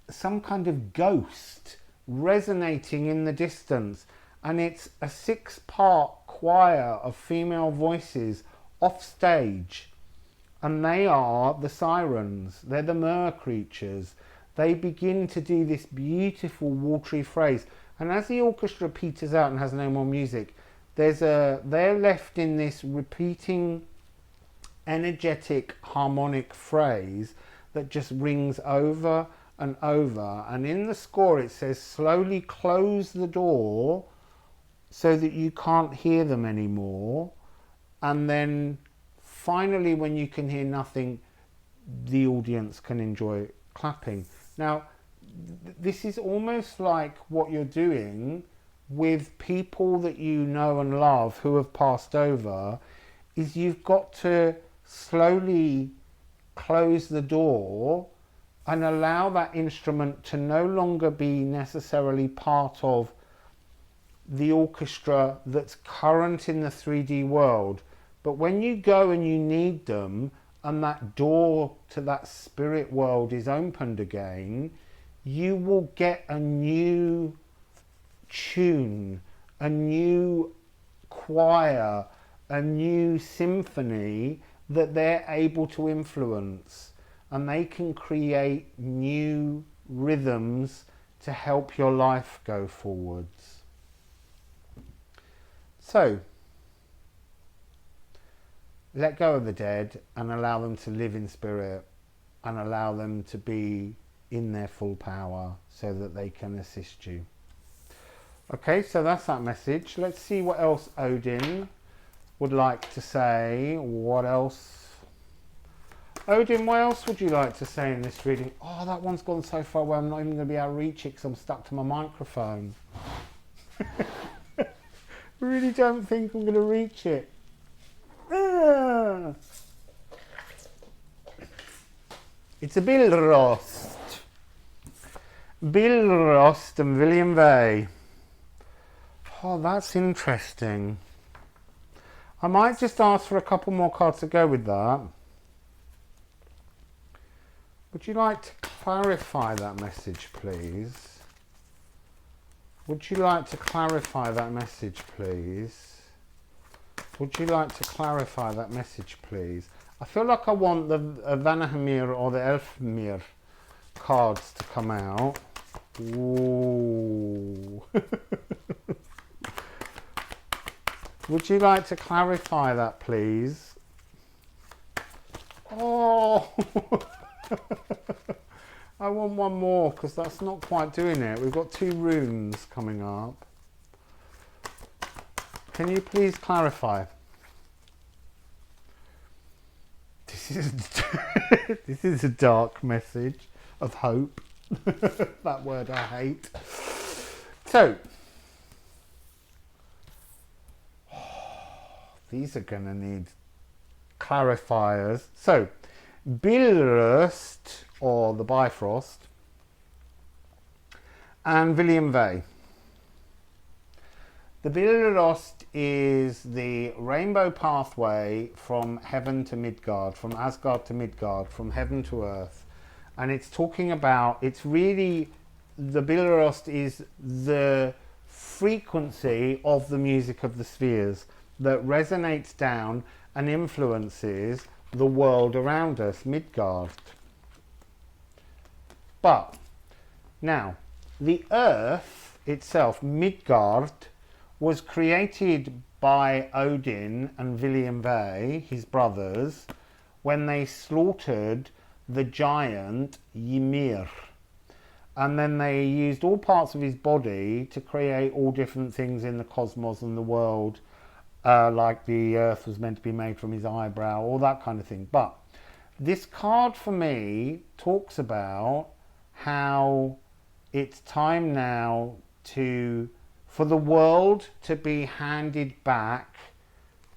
[SPEAKER 1] some kind of ghost resonating in the distance, and it's a 6-part choir of female voices off stage, and they are the sirens, they're the mer creatures, they begin to do this beautiful watery phrase. And as the orchestra peters out and has no more music, they're left in this repeating energetic harmonic phrase that just rings over and over. And in the score it says, slowly close the door so that you can't hear them anymore. And then finally, when you can hear nothing, the audience can enjoy clapping. Now, this is almost like what you're doing with people that you know and love who have passed over, is you've got to slowly close the door and allow that instrument to no longer be necessarily part of the orchestra that's current in the 3D world. But when you go and you need them, and that door to that spirit world is opened again, you will get a new tune, a new choir, a new symphony that they're able to influence, and they can create new rhythms to help your life go forwards. So, let go of the dead and allow them to live in spirit, and allow them to be in their full power so that they can assist you. Okay, so that's that message. Let's see what else Odin would like to say. What else? Odin, what else would you like to say in this reading? Oh, that one's gone so far away I'm not even going to be able to reach it because I'm stuck to my microphone. I really don't think I'm going to reach it. It's a Billrost. Billrost and William Vey. Oh, that's interesting. I might just ask for a couple more cards to go with that. Would you like to clarify that message, please? Would you like to clarify that message, please? Would you like to clarify that message, please? I feel like I want the Vanahamir or the Elfmir cards to come out. Ooh. Would you like to clarify that, please? Oh! I want one more because that's not quite doing it. We've got 2 runes coming up. Can you please clarify? This is a dark message of hope. That word I hate. So, these are going to need clarifiers. So, Billrost, or the Bifrost, and William Vey. The Billrost is the rainbow pathway from heaven to Midgard, from Asgard to Midgard, from heaven to earth. And it's talking about, it's really, the Billrost is the frequency of the music of the spheres that resonates down and influences the world around us, Midgard. But, now, the earth itself, Midgard, was created by Odin and William Vey, his brothers, when they slaughtered the giant Ymir. And then they used all parts of his body to create all different things in the cosmos and the world, like the earth was meant to be made from his eyebrow, all that kind of thing. But this card for me talks about how it's time now for the world to be handed back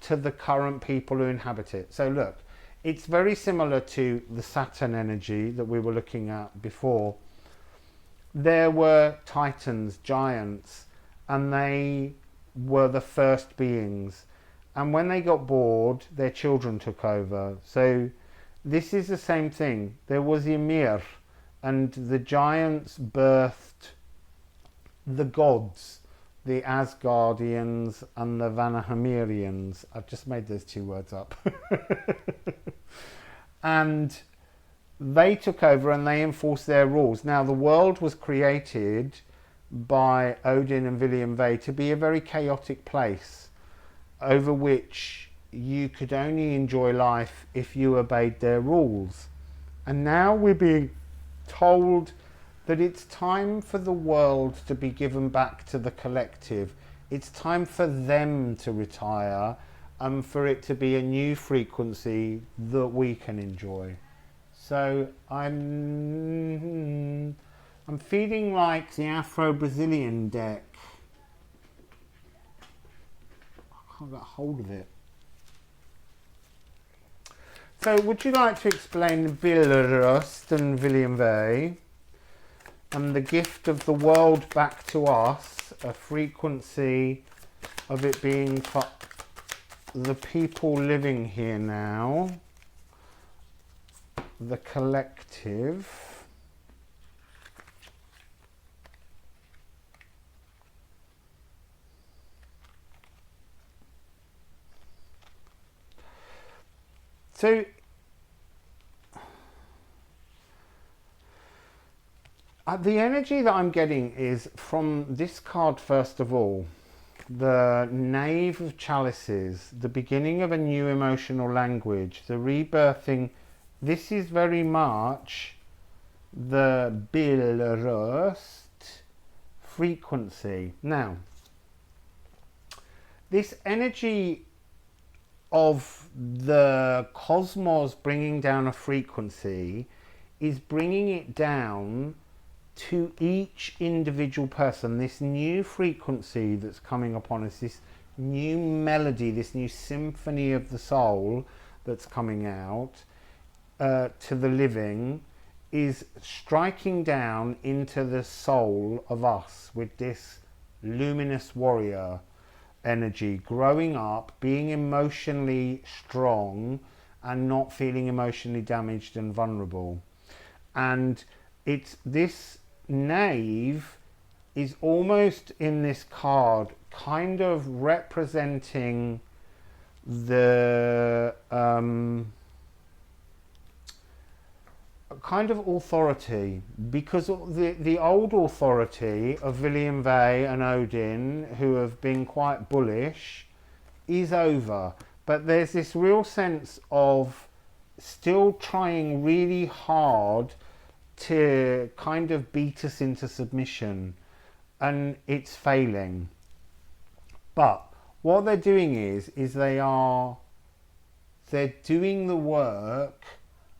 [SPEAKER 1] to the current people who inhabit it. So look, it's very similar to the Saturn energy that we were looking at before. There were titans, giants, and they were the first beings. And when they got bored, their children took over. So this is the same thing. There was Ymir, and the giants birthed the gods, the Asgardians and the Vanahamirians. I've just made those 2 words up. And they took over and they enforced their rules. Now, the world was created by Odin and Villoldo to be a very chaotic place over which you could only enjoy life if you obeyed their rules. And now we're being told that it's time for the world to be given back to the collective. It's time for them to retire and for it to be a new frequency that we can enjoy. So I'm feeling like the Afro-Brazilian deck. I can't get hold of it. So would you like to explain Villoldo and Villoldo and the gift of the world back to us, a frequency of it being for the people living here now, the collective. So the energy that I'm getting is from this card, first of all, the Knave of Chalices, the beginning of a new emotional language, the rebirthing. This is very much the Villoldo frequency. Now, this energy of the cosmos bringing down a frequency is bringing it down to each individual person. This new frequency that's coming upon us, this new melody, this new symphony of the soul that's coming out to the living, is striking down into the soul of us with this luminous warrior energy, growing up, being emotionally strong and not feeling emotionally damaged and vulnerable. And it's this knave is almost in this card kind of representing the kind of authority, because the old authority of Villoldo and Odin, who have been quite bullish, is over. But there's this real sense of still trying really hard to kind of beat us into submission, and it's failing. But what they're doing is they're doing the work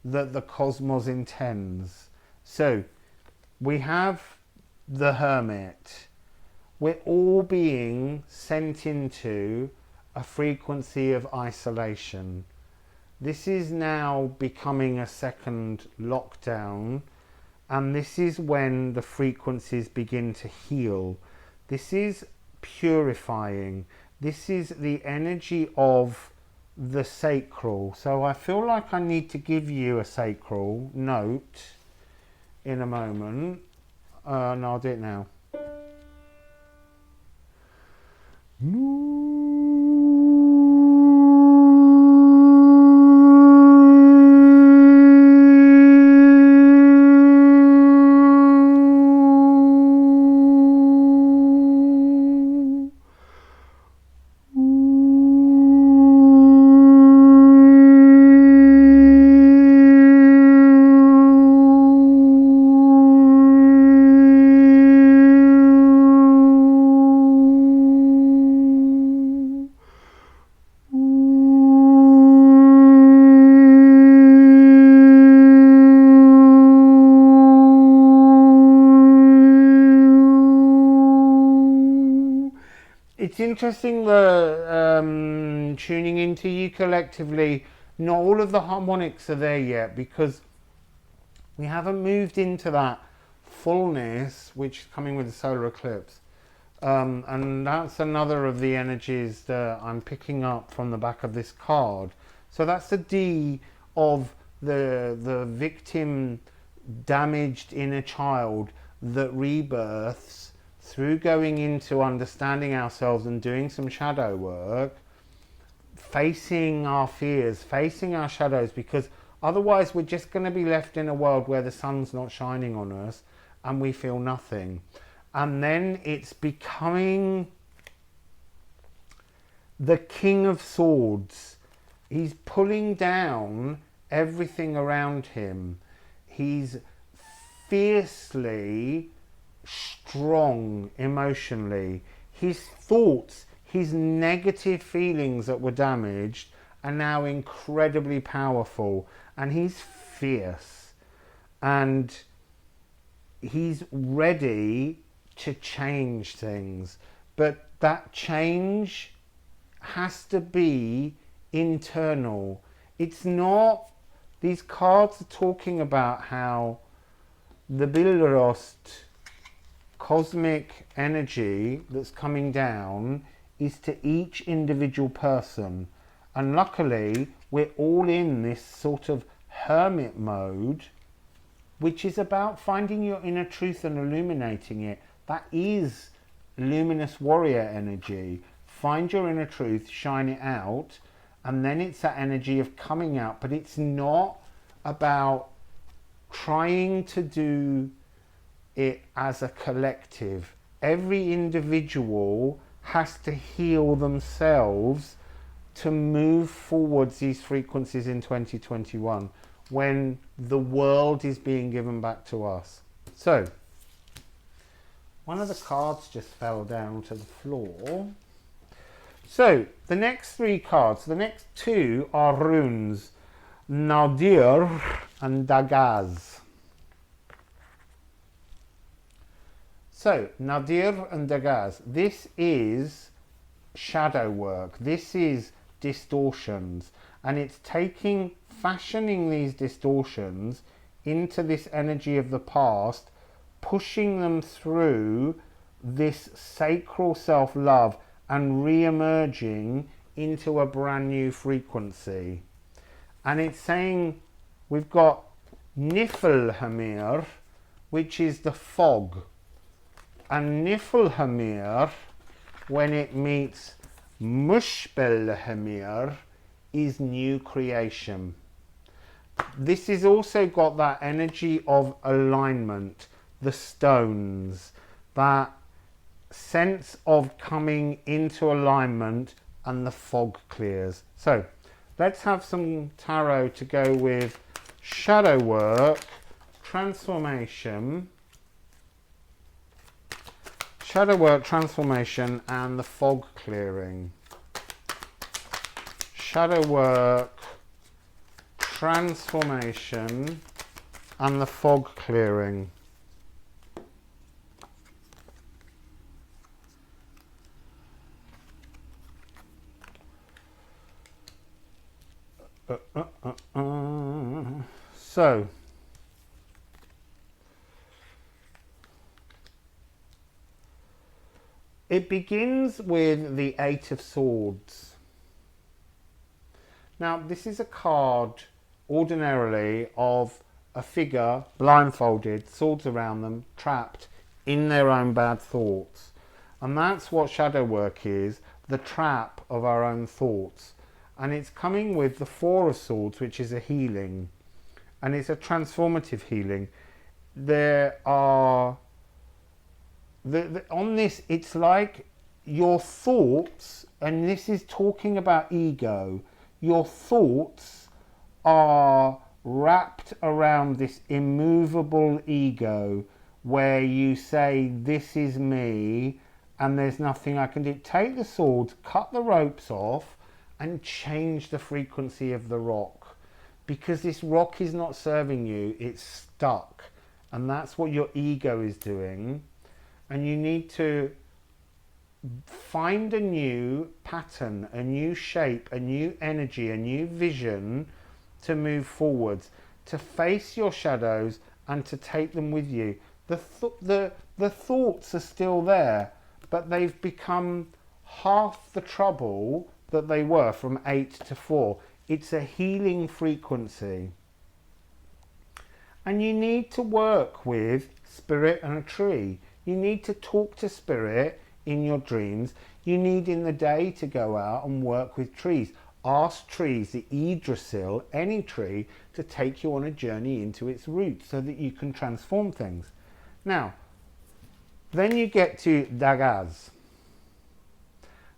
[SPEAKER 1] that the cosmos intends. So we have the Hermit. We're all being sent into a frequency of isolation. This is now becoming a second lockdown, and this is when the frequencies begin to heal. This is purifying. This is the energy of the sacral. So I feel like I need to give you a sacral note in a moment. No, I'll do it now. It's interesting the tuning into you collectively. Not all of the harmonics are there yet because we haven't moved into that fullness which is coming with the solar eclipse. And that's another of the energies that I'm picking up from the back of this card. So that's the D of the victim damaged inner child that rebirths through going into understanding ourselves and doing some shadow work, facing our fears, facing our shadows, because Otherwise, we're just going to be left in a world where the sun's not shining on us and we feel nothing. And then it's becoming the King of Swords. He's pulling down everything around him. He's fiercely strong emotionally. His thoughts, his negative feelings that were damaged are now incredibly powerful, and he's fierce and he's ready to change things, but that change has to be internal. It's not, these cards are talking about how the Bilrost cosmic energy that's coming down is to each individual person, and luckily we're all in this sort of hermit mode, which is about finding your inner truth and illuminating it. That is luminous warrior energy. Find your inner truth, shine it out, and then it's that energy of coming out. But it's not about trying to do it as a collective. Every individual has to heal themselves to move forwards these frequencies in 2021 when the world is being given back to us. So one of the cards just fell down to the floor. So the next three cards, the next two are runes, Nadir and Dagaz. So Nadir and Dagaz, this is shadow work, this is distortions, and it's fashioning these distortions into this energy of the past, pushing them through this sacral self-love and re-emerging into a brand new frequency. And it's saying we've got Niflheimr, which is the fog, and Niflheimr, when it meets Muspelheimr, is new creation. This has also got that energy of alignment, the stones, that sense of coming into alignment, and the fog clears. So let's have some tarot to go with shadow work, transformation, and the fog clearing. Shadow work, transformation, and the fog clearing. So it begins with the Eight of Swords. Now this is a card ordinarily of a figure blindfolded, swords around them, trapped in their own bad thoughts. And that's what shadow work is, the trap of our own thoughts. And it's coming with the Four of Swords, which is a healing, and it's a transformative healing. There are on this, it's like your thoughts, and this is talking about ego, your thoughts are wrapped around this immovable ego where you say, this is me and there's nothing I can do. Take the swords, cut the ropes off, and change the frequency of the rock, because this rock is not serving you, it's stuck, and that's what your ego is doing. And you need to find a new pattern, a new shape, a new energy, a new vision to move forwards, to face your shadows and to take them with you. The thoughts are still there, but they've become half the trouble that they were from 8 to 4. It's a healing frequency. And you need to work with spirit and a tree. You need to talk to spirit in your dreams. You need in the day to go out and work with trees. ask trees, the Yggdrasil, any tree, to take you on a journey into its roots so that you can transform things. Now, then you get to Dagaz.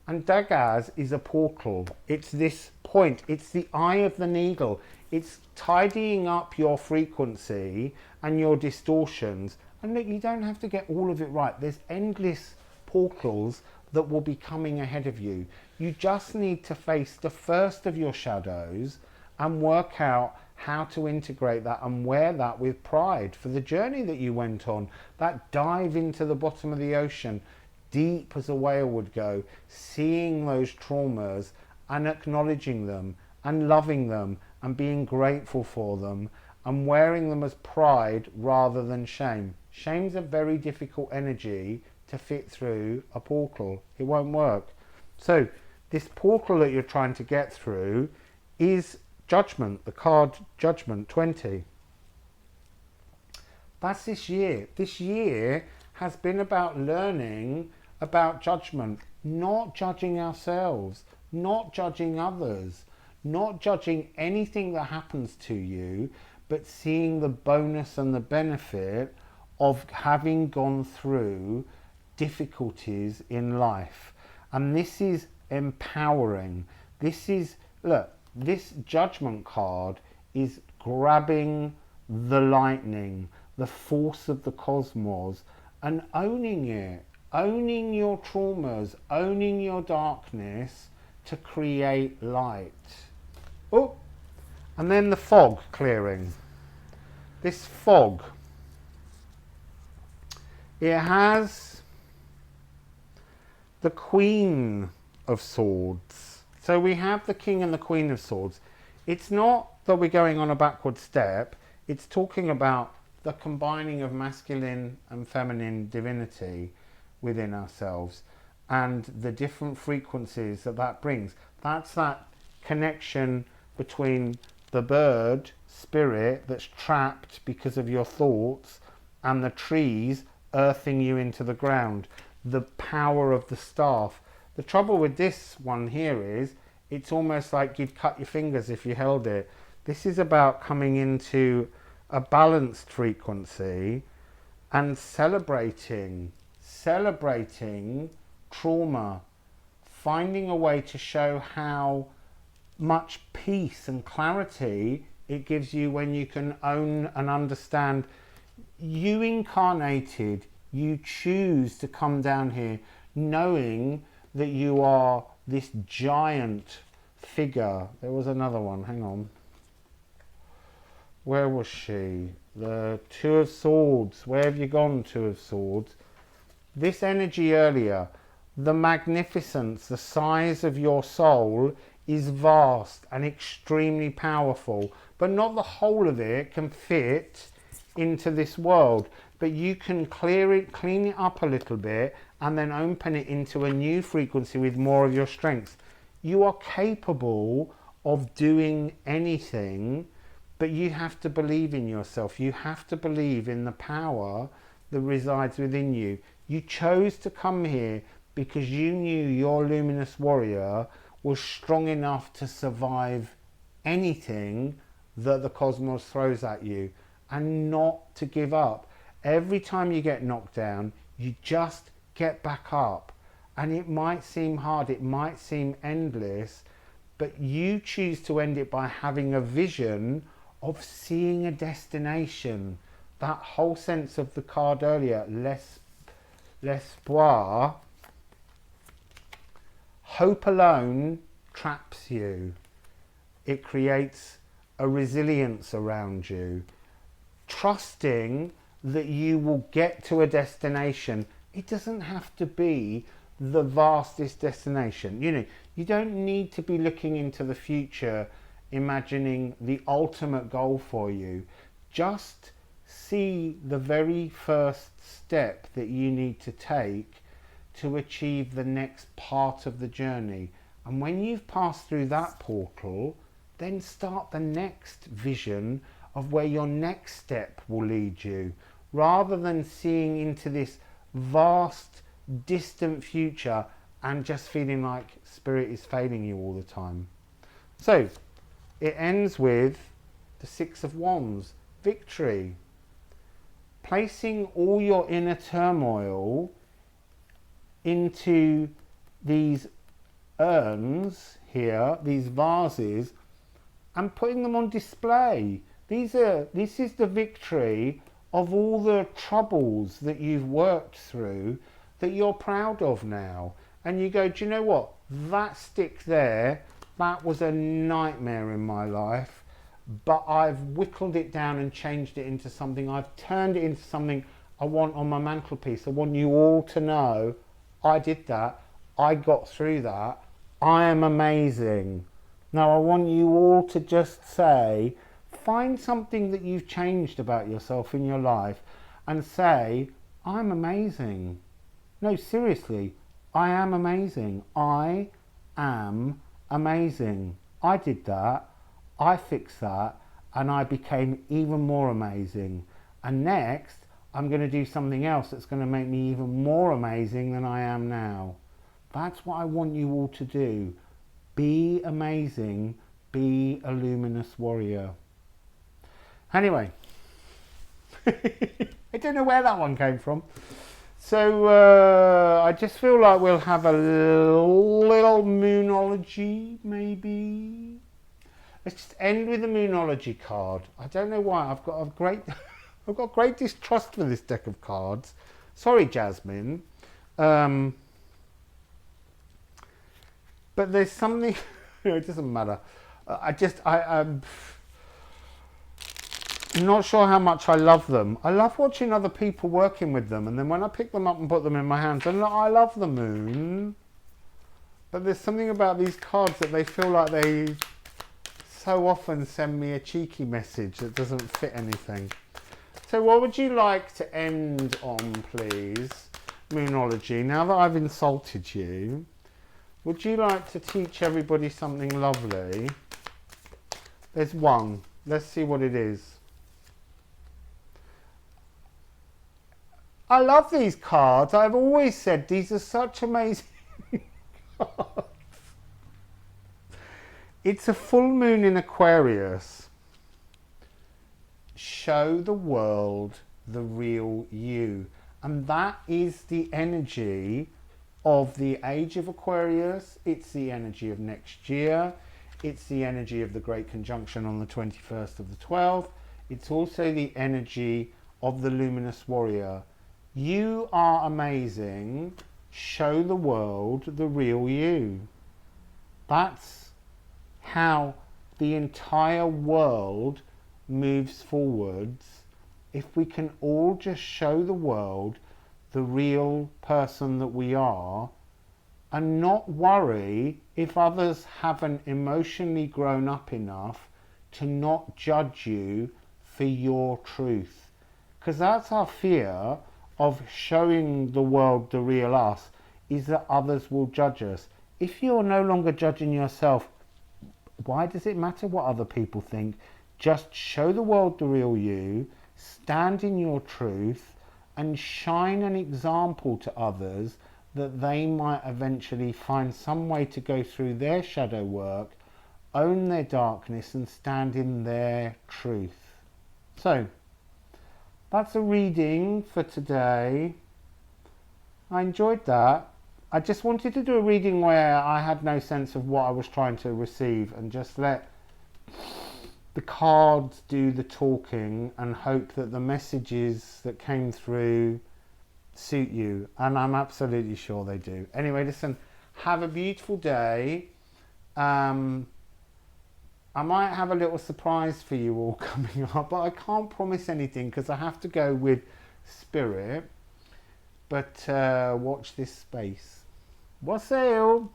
[SPEAKER 1] And Dagaz is a portal. It's this point. It's the eye of the needle. It's tidying up your frequency and your distortions. And look, you don't have to get all of it right. There's endless portals that will be coming ahead of you. You just need to face the first of your shadows and work out how to integrate that and wear that with pride for the journey that you went on. That dive into the bottom of the ocean, deep as a whale would go, seeing those traumas and acknowledging them and loving them and being grateful for them and wearing them as pride rather than shame. Shame's a very difficult energy to fit through a portal. It won't work. So this portal that you're trying to get through is Judgment, the card Judgment 20. That's this year. This year has been about learning about judgment, not judging ourselves, not judging others, not judging anything that happens to you, but seeing the bonus and the benefit of having gone through difficulties in life. And this is empowering. This is, look, this Judgment card is grabbing the lightning, the force of the cosmos, and owning it, owning your traumas, owning your darkness to create light. Oh, and then the fog clearing. This fog, it has the Queen of Swords. So we have the King and the Queen of Swords. It's not that we're going on a backward step. It's talking about the combining of masculine and feminine divinity within ourselves and the different frequencies that that brings. That's that connection between the bird spirit that's trapped because of your thoughts and the trees earthing you into the ground. The power of the staff. The trouble with this one here is it's almost like you'd cut your fingers if you held it. This is about coming into a balanced frequency and celebrating trauma, finding a way to show how much peace and clarity it gives you when you can own and understand you incarnated, you choose to come down here knowing that you are this giant figure. There was another one, hang on. Where was she? The Two of Swords. Where have you gone, Two of Swords? This energy earlier, the magnificence, the size of your soul is vast and extremely powerful, but not the whole of it can fit into this world. But you can clean it up a little bit and then open it into a new frequency with more of your strengths. You are capable of doing anything, but you have to believe in yourself. You have to believe in the power that resides within you. You chose to come here because you knew your luminous warrior was strong enough to survive anything that the cosmos throws at you and not to give up. Every time you get knocked down, you just get back up. And it might seem hard, it might seem endless, but you choose to end it by having a vision of seeing a destination. That whole sense of the card earlier, l'espoir, hope alone traps you. It creates a resilience around you. Trusting that you will get to a destination. It doesn't have to be the vastest destination. You know, you don't need to be looking into the future, imagining the ultimate goal for you. Just see the very first step that you need to take to achieve the next part of the journey. And when you've passed through that portal, then start the next vision of where your next step will lead you, rather than seeing into this vast, distant future and just feeling like spirit is failing you all the time. So it ends with the Six of Wands, victory. Placing all your inner turmoil into these urns here, these vases, and putting them on display. This is the victory of all the troubles that you've worked through that you're proud of now. And you go, do you know what? That stick there, that was a nightmare in my life, but I've whittled it down and changed it into something. I've turned it into something I want on my mantelpiece. I want you all to know I did that. I got through that. I am amazing. Now I want you all to just say, find something that you've changed about yourself in your life and say, I'm amazing. No, seriously, I am amazing. I am amazing. I did that. I fixed that. And I became even more amazing. And next, I'm going to do something else that's going to make me even more amazing than I am now. That's what I want you all to do. Be amazing. Be a luminous warrior. Anyway, I don't know where that one came from. So I just feel like we'll have a little Moonology, maybe. Let's just end with the Moonology card. I don't know why. I've got great distrust for this deck of cards. Sorry, Jasmine. But there's something. It doesn't matter. I'm not sure how much I love them. I love watching other people working with them, and then when I pick them up and put them in my hands, I'm like, I love the moon. But there's something about these cards that they feel like they so often send me a cheeky message that doesn't fit anything. So what would you like to end on, please, Moonology? Now that I've insulted you, would you like to teach everybody something lovely? There's one. Let's see what it is. I love these cards. I've always said these are such amazing cards. It's a full moon in Aquarius. Show the world the real you. And that is the energy of the age of Aquarius. It's the energy of next year. It's the energy of the Great Conjunction on the 21st of the 12th. It's also the energy of the Luminous Warrior. You are amazing. Show the world the real you. That's how the entire world moves forwards. If we can all just show the world the real person that we are and not worry if others haven't emotionally grown up enough to not judge you for your truth. Because that's our fear of showing the world the real us, is that others will judge us. If you're no longer judging yourself, why does it matter what other people think? Just show the world the real you, stand in your truth, and shine an example to others that they might eventually find some way to go through their shadow work, own their darkness, and stand in their truth. So, that's a reading for today. I enjoyed that. I just wanted to do a reading where I had no sense of what I was trying to receive and just let the cards do the talking and hope that the messages that came through suit you. And I'm absolutely sure they do. Anyway, listen, have a beautiful day. I might have a little surprise for you all coming up, but I can't promise anything because I have to go with spirit. But watch this space. Wassail!